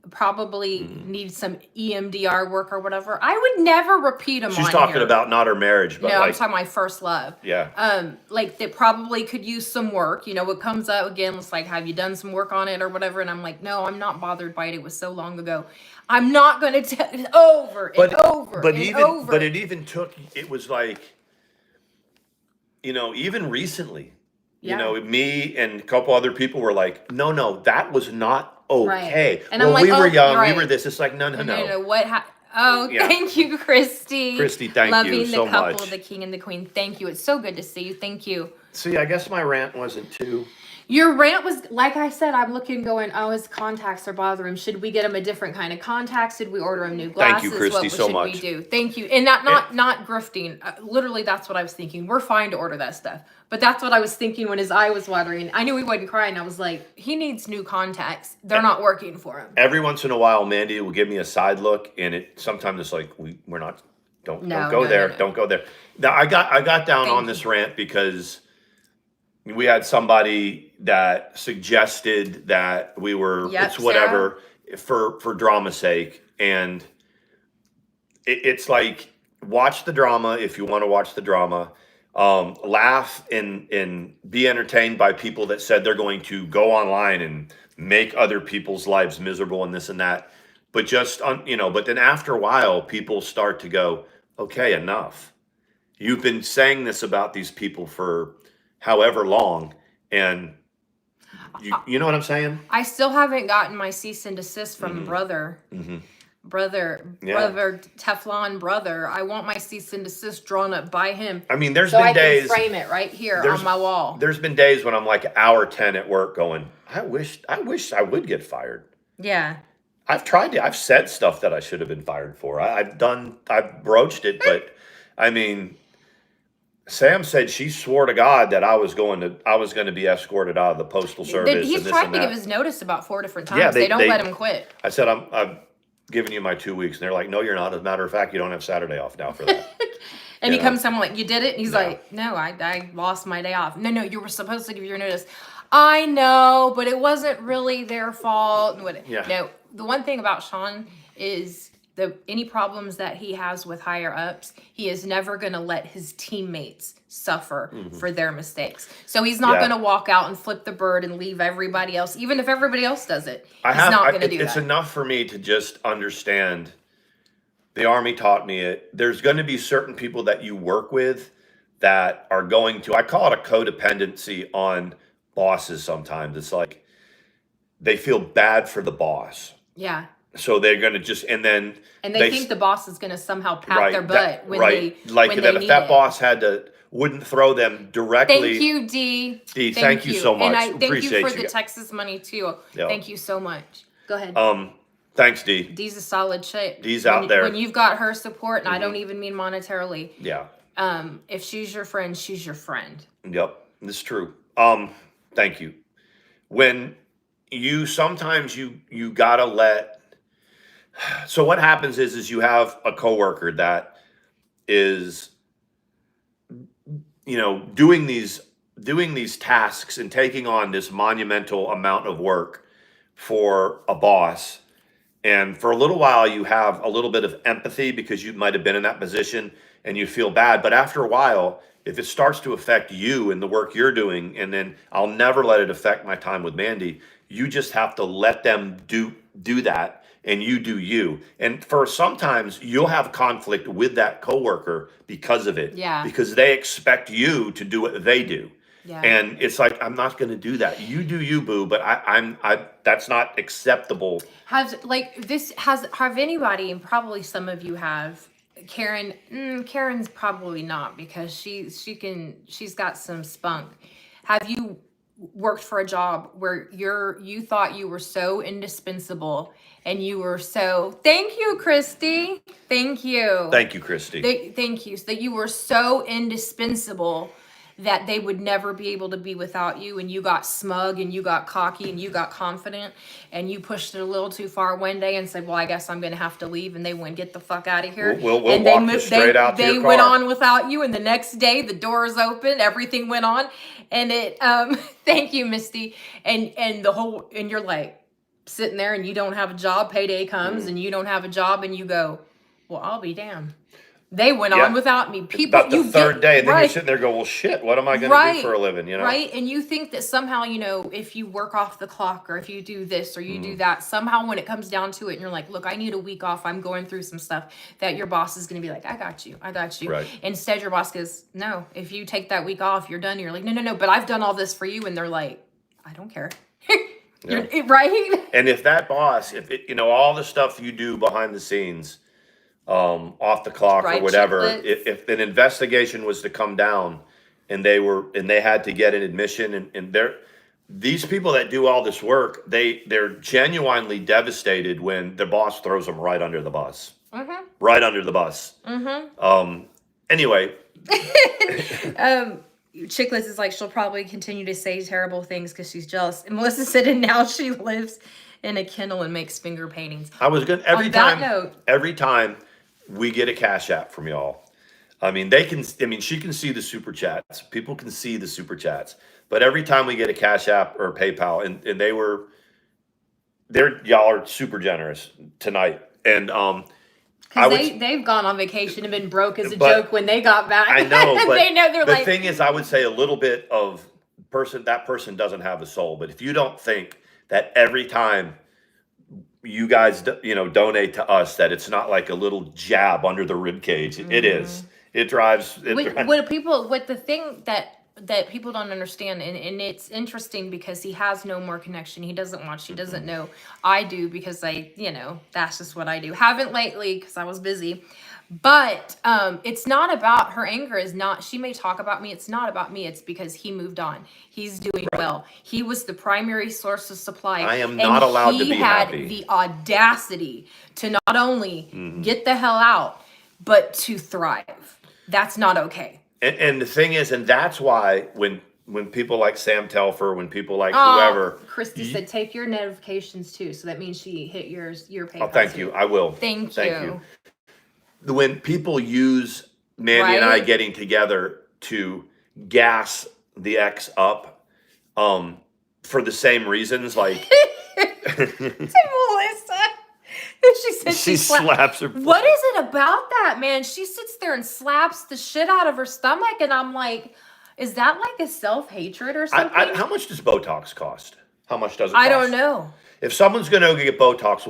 probably need some EMDR work or whatever. I would never repeat them. She's on talking here. about not her marriage, but No, I'm like, talking my first love. yeah. Like that probably could use some work. You know, what comes up again, it's like, have you done some work on it or whatever? And I'm like, no, I'm not bothered by it. It was so long ago. I'm not going to tell it over and over but and even, over. But it even took, it was like, even recently, me and a couple other people were like, no, that was not okay. Right. And well, I'm like, we were young, right. we were this. It's like, no. What Yeah. Thank you, Christy. Christy, thank you Loving so the couple, much. the king and the queen. Thank you. It's so good to see you. Thank you. See, I guess my rant wasn't too. Your rant was, like I said, I'm looking going, oh, his contacts are bothering him. Should we get him a different kind of contacts? Should we order him new glasses? Thank you, Christy, what so should much. we do? Thank you. And not grifting. Literally, that's what I was thinking. We're fine to order that stuff. But that's what I was thinking when his eye was watering. I knew he wasn't crying. I was like, he needs new contacts. They're not working for him. Every once in a while, Mandy will give me a side look, and sometimes it's like we're not. Don't go there. No. Don't go there. Now I got down on this rant because we had somebody that suggested that we were it's whatever for drama's sake, and it's like, watch the drama if you want to watch the drama. Laugh and be entertained by people that said they're going to go online and make other people's lives miserable and this and that. But but then after a while, people start to go, okay, enough. You've been saying this about these people for however long, and you know what I'm saying? I still haven't gotten my cease and desist from brother Teflon brother. I want my cease and desist drawn up by him. I mean, there's so been I days. can frame it right here on my wall. There's been days when I'm like hour 10 at work going, I wish I would get fired. Yeah. I've said stuff that I should have been fired for. I've broached it, but I mean, Sam said she swore to God that I was going to be escorted out of the postal service. He's tried to give his notice about 4 different times. Yeah, they don't let him quit. I said, I'm giving you my 2 weeks. And they're like, no, you're not. As a matter of fact, you don't have Saturday off now for that. And he comes home like, you did it? And he's like, no, I lost my day off. No, you were supposed to give your notice. I know, but it wasn't really their fault. No, the one thing about Sean is any problems that he has with higher ups, he is never going to let his teammates suffer for their mistakes. So he's not going to walk out and flip the bird and leave everybody else, even if everybody else does it. He's not going to do that. It's enough for me to just understand. The Army taught me it. There's going to be certain people that you work with that are going to, I call it a codependency on bosses sometimes. It's like they feel bad for the boss. Yeah. So they're going to just, and they think the boss is going to somehow pat their butt when they if that boss wouldn't throw them directly. Thank you, D. D, thank you so much. And I thank Appreciate you for the Texas money too. Yeah. Thank you so much. Go ahead. Thanks, D. D's a solid chick. D's out there. When you've got her support, and I don't even mean monetarily. Yeah. If she's your friend, she's your friend. Yep, it's true. Thank you. When sometimes you gotta let. So what happens is you have a coworker that is, doing these tasks and taking on this monumental amount of work for a boss. And for a little while, you have a little bit of empathy because you might have been in that position and you feel bad. But after a while, if it starts to affect you and the work you're doing, and then I'll never let it affect my time with Mandy, you just have to let them do that. And you do you. And for sometimes you'll have conflict with that coworker because of it. Yeah. Because they expect you to do what they do. Yeah. And it's like, I'm not going to do that. You do you, boo. But I that's not acceptable. Have anybody, and probably some of you have, Karen, Karen's probably not, because she's got some spunk. Have you worked for a job where you thought you were so indispensable and you were so, thank you, Christy. Thank you. Thank you, Christy. Thank you. So that you were so indispensable that they would never be able to be without you, and you got smug and you got cocky and you got confident and you pushed it a little too far one day and said, well, I guess I'm going to have to leave, and they went, get the fuck out of here. We'll and walk you straight out to your car. They went on without you, and the next day the doors open, everything went on, and it thank you, Misty, and the whole, and you're like sitting there and you don't have a job, payday comes and you don't have a job, and you go, well, I'll be damned. They went on without me. People, about the third day, and then you're sitting there going, well, shit, what am I going to do for a living, you know? Right, and you think that somehow, you know, if you work off the clock, or if you do this or you do that, somehow when it comes down to it and you're like, look, I need a week off, I'm going through some stuff, that your boss is going to be like, I got you. Right. Instead, your boss goes, no, if you take that week off, you're done. You're like, no, but I've done all this for you. And they're like, I don't care. Right? And if that boss, if it, you know, all the stuff you do behind the scenes, off the clock or whatever, if an investigation was to come down and they had to get an admission, and these people that do all this work, they're genuinely devastated when the boss throws them right under the bus. Right under the bus. Anyway. Chicklets is like, she'll probably continue to say terrible things because she's jealous. And Melissa said, and now she lives in a kennel and makes finger paintings. I was good every time we get a Cash App from y'all. I mean, she can see the super chats. People can see the super chats. But every time we get a Cash App or PayPal, and y'all are super generous tonight. And they've gone on vacation and been broke as a joke when they got back. I know, but they know they're the thing is, I would say a little bit of that person doesn't have a soul. But if you don't think that every time you guys, you know, donate to us, that it's not like a little jab under the rib cage. It is. It drives. What the thing that people don't understand, and it's interesting because he has no more connection. He doesn't watch. He doesn't know. I do, because that's just what I do. Haven't lately because I was busy. But it's not about her anger. She may talk about me. It's not about me. It's because he moved on. He's doing well. He was the primary source of supply. I am not allowed to be happy. He had the audacity to not only get the hell out, but to thrive. That's not okay. And the thing is, and that's why when people like Sam Telfer, when people like whoever. Christy said, take your notifications too. So that means she hit your PayPal. Oh, thank you. I will. Thank you. When people use Mandy and I getting together to gas the ex up, for the same reasons, like Melissa. She said she slaps her. What is it about that, man? She sits there and slaps the shit out of her stomach, and I'm like, is that like a self-hatred or something? How much does Botox cost? How much does it cost? I don't know. If someone's going to get Botox,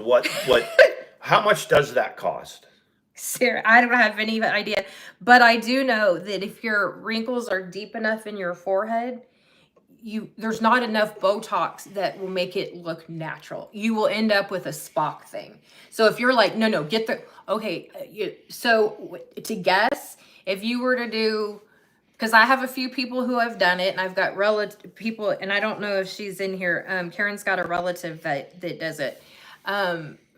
how much does that cost? Sarah, I don't have any idea, but I do know that if your wrinkles are deep enough in your forehead, there's not enough Botox that will make it look natural. You will end up with a Spock thing. So if you're like, no, get the, okay. So to guess, if you were to do, because I have a few people who have done it, and I've got relative people, and I don't know if she's in here. Karen's got a relative that does it.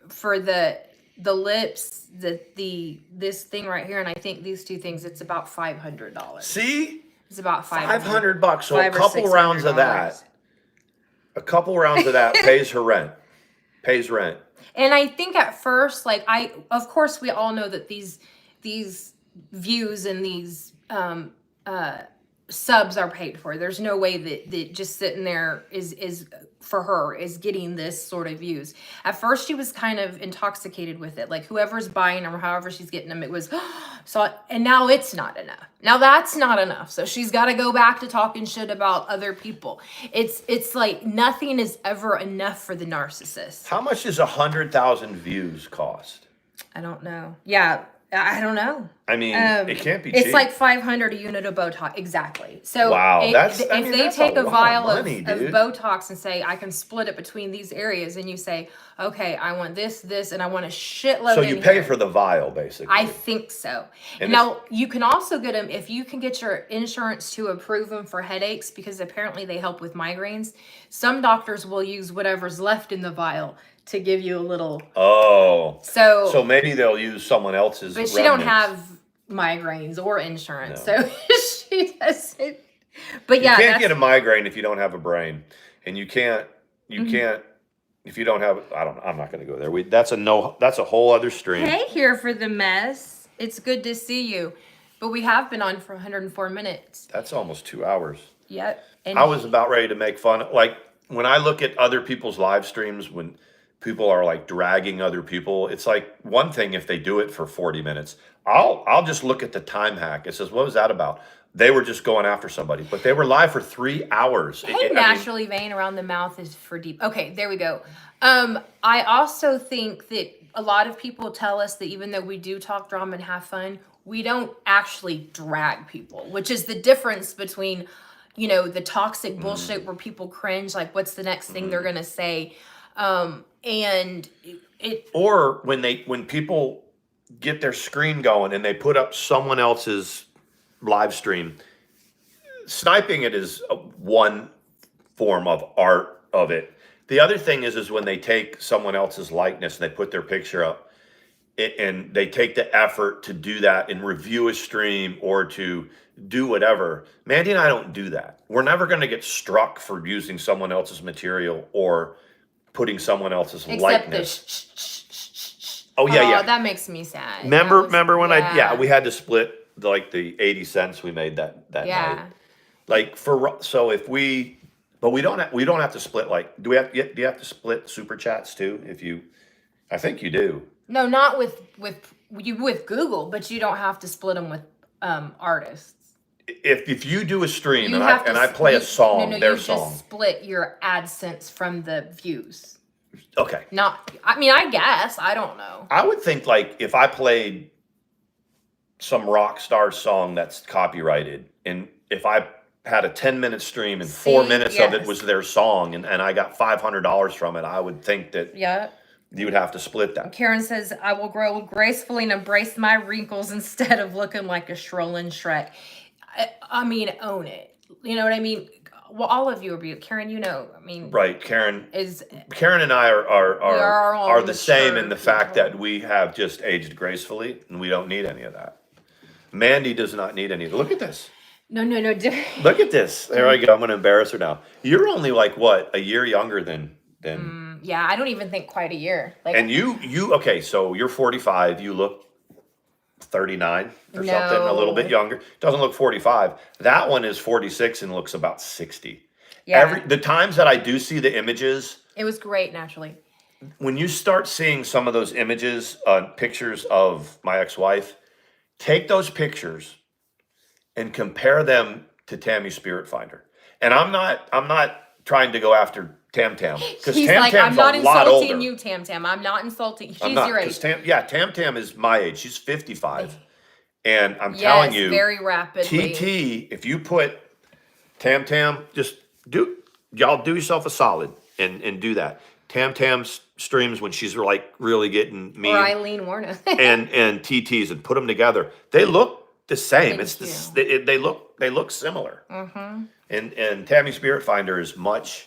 For the lips, this thing right here, and I think these two things, it's about $500. See? It's about $500. So a couple rounds of that. A couple rounds of that pays her rent. Pays rent. And I think at first, like of course we all know that these views and these subs are paid for. There's no way that just sitting there is for her is getting this sort of views. At first she was kind of intoxicated with it. Like whoever's buying them or however she's getting them, it was so, and now it's not enough. Now that's not enough. So she's got to go back to talking shit about other people. It's like nothing is ever enough for the narcissist. How much does 100,000 views cost? I don't know. Yeah. I don't know. I mean, it can't be cheap. It's like $500 a unit of Botox. Exactly. So wow, if they take a vial of Botox and say, I can split it between these areas, and you say, okay, I want this, and I want a shitload. So you pay for the vial, basically. I think so. And now, you can also get them, if you can get your insurance to approve them for headaches, because apparently they help with migraines. Some doctors will use whatever's left in the vial to give you a little. Oh. So maybe they'll use someone else's. But she don't have migraines or insurance, so she doesn't. But You yeah, can't that's get a migraine if you don't have a brain, and you can't if you don't have. I don't. I'm not going to go there. That's a no. That's a whole other stream. hey here for the mess. It's good to see you. But we have been on for 104 minutes. That's almost 2 hours. Yep. And I was about ready to make fun. Like when I look at other people's live streams, when people are like dragging other people, it's like one thing if they do it for 40 minutes. I'll just look at the time hack. It says, what was that about? They were just going after somebody, but they were live for 3 hours. hey, naturally vein around the mouth is for deep. Okay, there we go. I also think that a lot of people tell us that even though we do talk drama and have fun, we don't actually drag people, which is the difference between, you know, the toxic bullshit where people cringe, like what's the next thing they're gonna say, and it Or when people get their screen going and they put up someone else's live stream, sniping it is one form of art of it. The other thing is when they take someone else's likeness and they put their picture up, and they take the effort to do that and review a stream or to do whatever. Mandy and I don't do that. We're never going to get struck for using someone else's material or putting someone else's except likeness. Oh yeah, yeah. That makes me sad. Remember when we had to split the 80 cents we made that yeah. night. Like if we, but we don't have to split. Like, do you have to split super chats too? I think you do. No, not with Google, but you don't have to split them with artists. If you do a stream and I play a song, their song, just split your AdSense from the views. Okay. I guess I don't know. I would think like if I played some rock star song that's copyrighted, and if I had a 10-minute stream and 4 minutes of it was their song, and I got $500 from it, I would think that you would have to split that. Karen says, I will grow gracefully and embrace my wrinkles instead of looking like a Shrolin Shrek. I mean, own it. You know what I mean? Well, all of you are beautiful. Karen, you know, I mean. Right. Karen and I are the same in the fact that we have just aged gracefully, and we don't need any of that. Mandy does not need any of that. Look at this. No. Look at this. There I go. I'm going to embarrass her now. You're only like, what, a year younger than yeah, I don't even think quite a year. Like, and okay, so you're 45, you look 39 or something, a little bit younger. Doesn't look 45. That one is 46 and looks about 60. Yeah. The times that I do see the images, it was great naturally. When you start seeing some of those images, pictures of my ex-wife, take those pictures and compare them to Tammy Spirit Finder. And I'm not trying to go after Tam Tam, because Tam Tam's I'm not a lot older. insulting you, Tam Tam. I'm not insulting. She's your age. Tam Tam is my age. She's 55, and I'm telling you, very rapidly. TT, if you put Tam Tam, do yourself a solid and do that. Tam Tam's streams when she's like really getting mean, or Eileen Warner, and TT's, and put them together. They look the same. They look similar. Mm-hmm. And Tammy Spirit Finder is much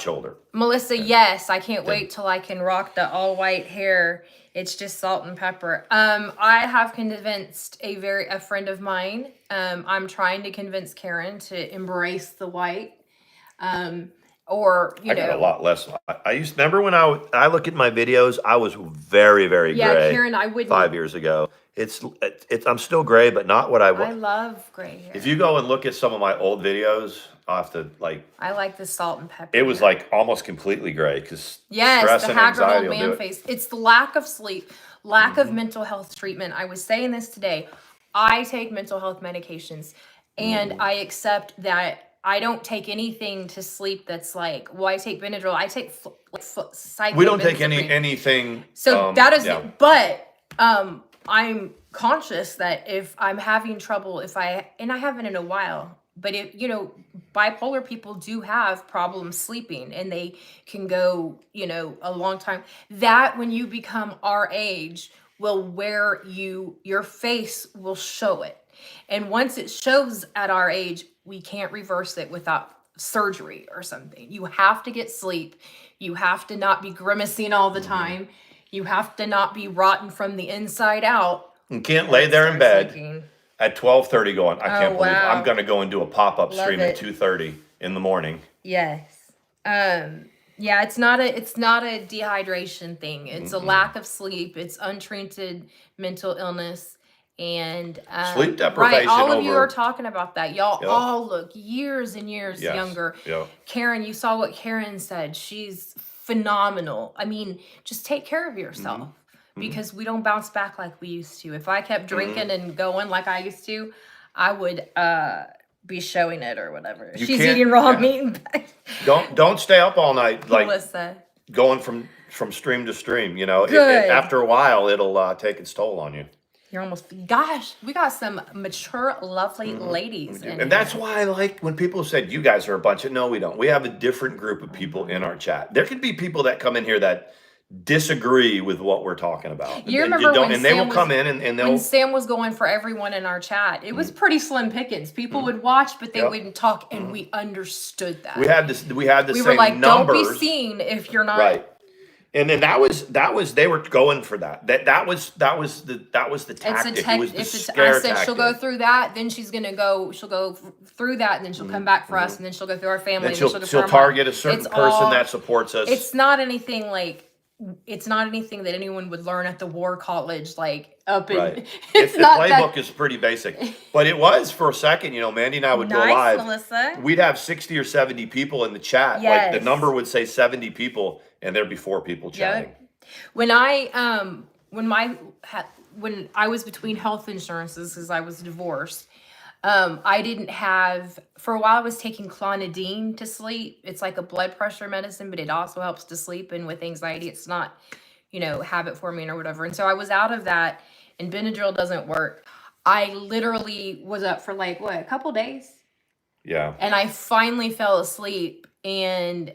older. Melissa, yes, I can't wait till I can rock the all white hair. It's just salt and pepper. I have convinced a friend of mine. I'm trying to convince Karen to embrace the white. I got a lot less. Remember when I look at my videos, I was very, very gray. Karen, I wouldn't. 5 years ago. I'm still gray, but not what I was. I love gray hair. If you go and look at some of my old videos, I'll have to I like the salt and pepper. It was like almost completely gray because stress the haggard old man face. It's the lack of sleep, lack of mental health treatment. I was saying this today. I take mental health medications, and I accept that I don't take anything to sleep that's like, well, I take Benadryl. I take cyclopentazine. We don't take anything. So that is, but I'm conscious that if I'm having trouble, and I haven't in a while, but bipolar people do have problems sleeping, and they can go, a long time. That when you become our age will wear your face will show it. And once it shows at our age, we can't reverse it without surgery or something. You have to get sleep. You have to not be grimacing all the time. You have to not be rotten from the inside out. You can't lay there in bed. at 12:30 going, I can't believe wow. I'm going to go and do a pop-up Love stream it. at 2:30 in the morning. Yes. Yeah, it's not a dehydration thing. It's a lack of sleep. It's untreated mental illness. And Sleep right, deprivation all of you over. are talking about that. Y'all Yep. all look years and years Yes. younger. Yep. Karen, you saw what Karen said. She's phenomenal. I mean, just take care of yourself because we don't bounce back like we used to. If I kept drinking and going like I used to, I would be showing it or whatever. You She's can't- eating raw yeah. meat and Don't stay up all night like Melissa. going from stream to stream, you know. Good. After a while it'll take its toll on you. You're almost, gosh, we got some mature, lovely ladies in And that's why I like when people said you guys are a bunch of, no, we don't. We have a different group of people in our chat. There could be people that come in here that disagree with what we're talking about. You remember when and they Sam will was- come in and when they'll Sam was going for everyone in our chat, it was pretty slim pickings. People would watch, but they Yep. wouldn't talk, and we understood that. we had the We same were like, numbers. don't be seen if you're not. Right. And then that was they were going for that. That was the tactic. It was the scare I said she'll go tactic. through that, then she'll go through that, and then she'll come back for us, and then she'll go through our family, And and then she'll go through our target mom. a certain It's person all- that supports us. It's not anything like. It's not anything that anyone would learn at the war college, like up in. Right. It's The not playbook that is pretty basic. But it was for a second, you know, Mandy and I would go nice, live. Melissa. We'd have 60 or 70 people in the chat. Like Yes. the number would say 70 people and there'd be 4 people chatting. When when I was between health insurances because I was divorced, I didn't have for a while. I was taking clonidine to sleep. It's like a blood pressure medicine, but it also helps to sleep. And with anxiety, it's not, habit forming or whatever. And so I was out of that, and Benadryl doesn't work. I literally was up for like a couple days, Yeah. and I finally fell asleep, and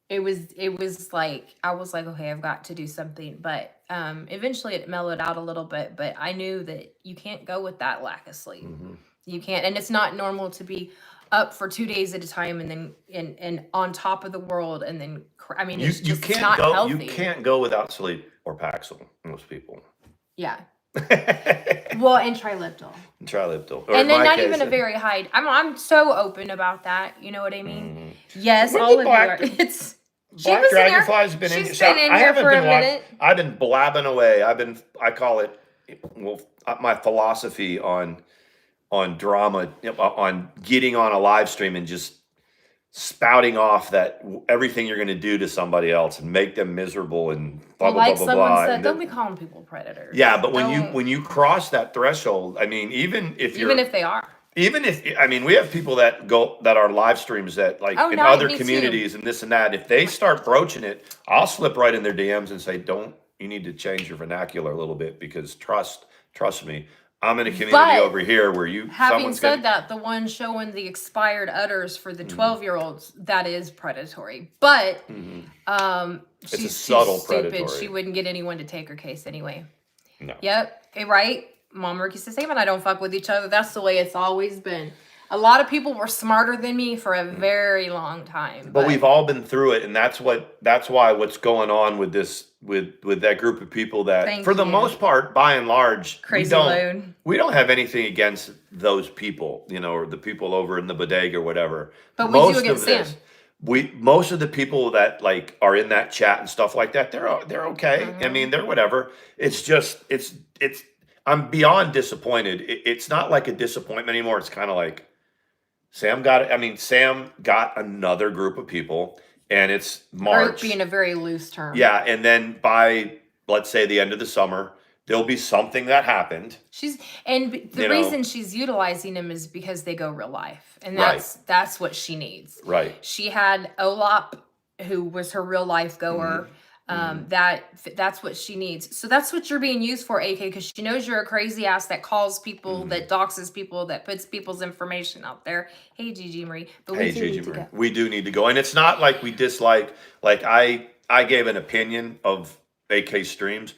it was like I was like, okay, I've got to do something. But eventually it mellowed out a little bit, but I knew that you can't go with that lack of sleep. You can't, and it's not normal to be up for 2 days at a time and then and on top of the world, and then it's You just can't not go healthy. you can't go without sleep or Paxil, most people. Yeah. Well, and Triliptal. Triliptal. Or And in then my not case, even a very high. I'm so open about that. You know what I mean? Yes, When all the of black- you are. It's she Black was in there. Dragonfly's been in. She's So been in I here haven't for a been watching. minute. I've been blabbing away. I call it, my philosophy on drama, on getting on a live stream and just spouting off that everything you're going to do to somebody else and make them miserable and blah Well, blah like blah someone blah. said, And don't then- be calling people predators. yeah, but when Don't. you cross that threshold, I mean, even if they are. we have people that are live streams that like Oh, in no, other me too. communities and this and that. If they start broaching it, I'll slip right in their DMs and say, you need to change your vernacular a little bit because trust me, I'm in a community But over here where Having someone's said gonna- that, the one showing the expired udders for the 12-year-olds, that is predatory. But she's a subtle stupid. predatory. She wouldn't get anyone to take her case anyway. No. Yep. Right? Mom Ricky says, Sam and I don't fuck with each other. That's the way it's always been. A lot of people were smarter than me for a very long time. But we've all been through it, and that's why what's going on with this with that group of people that Thank for the you. most part, by and large, Crazy load. we don't have anything against those people, or the people over in the bodega or whatever. But we do against Sam. Most of the people that like are in that chat and stuff like that, they're okay. I mean, they're whatever. It's just it's I'm beyond disappointed. It's not like a disappointment anymore. It's kind of like Sam got another group of people, and it's March. Group being a very loose term. Yeah, and then by let's say the end of the summer, there'll be something that happened. The reason she's utilizing them is because they go real life, and Right. that's what she needs. Right. She had Olap, who was her real life goer. That's what she needs. So that's what you're being used for, AK, because she knows you're a crazy ass that calls people, that doxes people, that puts people's information out there. Hey, Gigi Marie, but we Hey, do Gigi need to Marie, go. we do need to go, and it's not like we dislike. Like I gave an opinion of AK streams.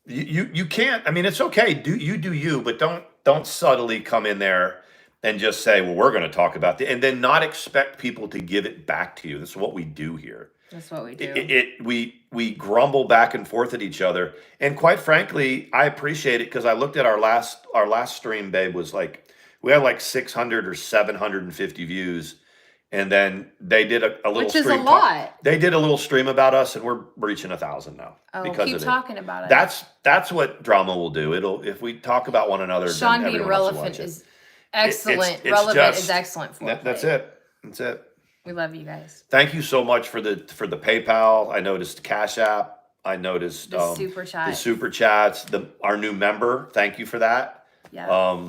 You can't. I mean, it's okay. Do you, but don't subtly come in there and just say, well, we're going to talk about and then not expect people to give it back to you. This is what we do here. That's what we do. We grumble back and forth at each other, and quite frankly, I appreciate it because I looked at our last stream, babe, was like we had like 600 or 750 views, and then they did a little Which is stream. a lot. They did a little stream about us, and we're reaching 1,000 now. Oh, because keep of talking about it. That's what drama will do. If we talk about one another. Sean then being everyone else will relevant watch it. is excellent. It's Relevant just- is excellent for That's it. That's it. We love you guys. Thank you so much for the PayPal. I noticed Cash App. I noticed The super chat. the super chats. Our new member. Thank you for that. Yeah.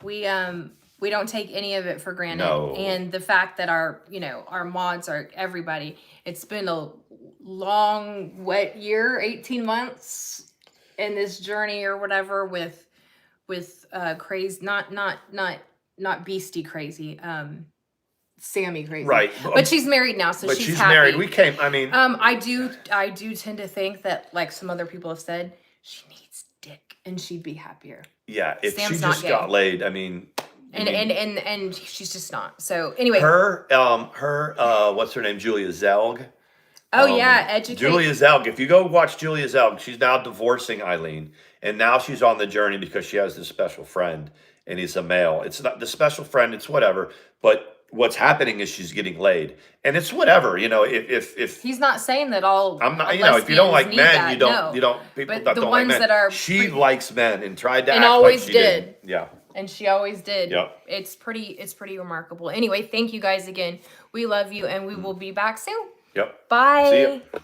We don't take any of it for granted. No. And the fact that our mods are everybody. It's been a long, wet year, 18 months in this journey or whatever with crazy, not beastie crazy. Sammy crazy. Right. But she's married now, so But she's she's happy. married. We came. I mean, I do tend to think that, like some other people have said, she needs dick and she'd be happier. yeah. If Sam's she not just gay. got laid, I mean. And she's just not. So anyway. Her what's her name? Julia Zelg. Oh yeah, educate. Julia Zelg. If you go watch Julia Zelg, she's now divorcing Eileen, and now she's on the journey because she has this special friend, and he's a male. It's not the special friend. It's whatever. But what's happening is she's getting laid, and it's whatever. If He's not saying that all. I'm not, if you don't like lesbians men, need you don't. that, You no. don't. People But that the don't like ones men. that are She likes men and tried to And act always like she did. Yeah. And she always did. Yep. It's pretty remarkable. Anyway, thank you guys again. We love you, and we will be back soon. Yep. Bye. See ya.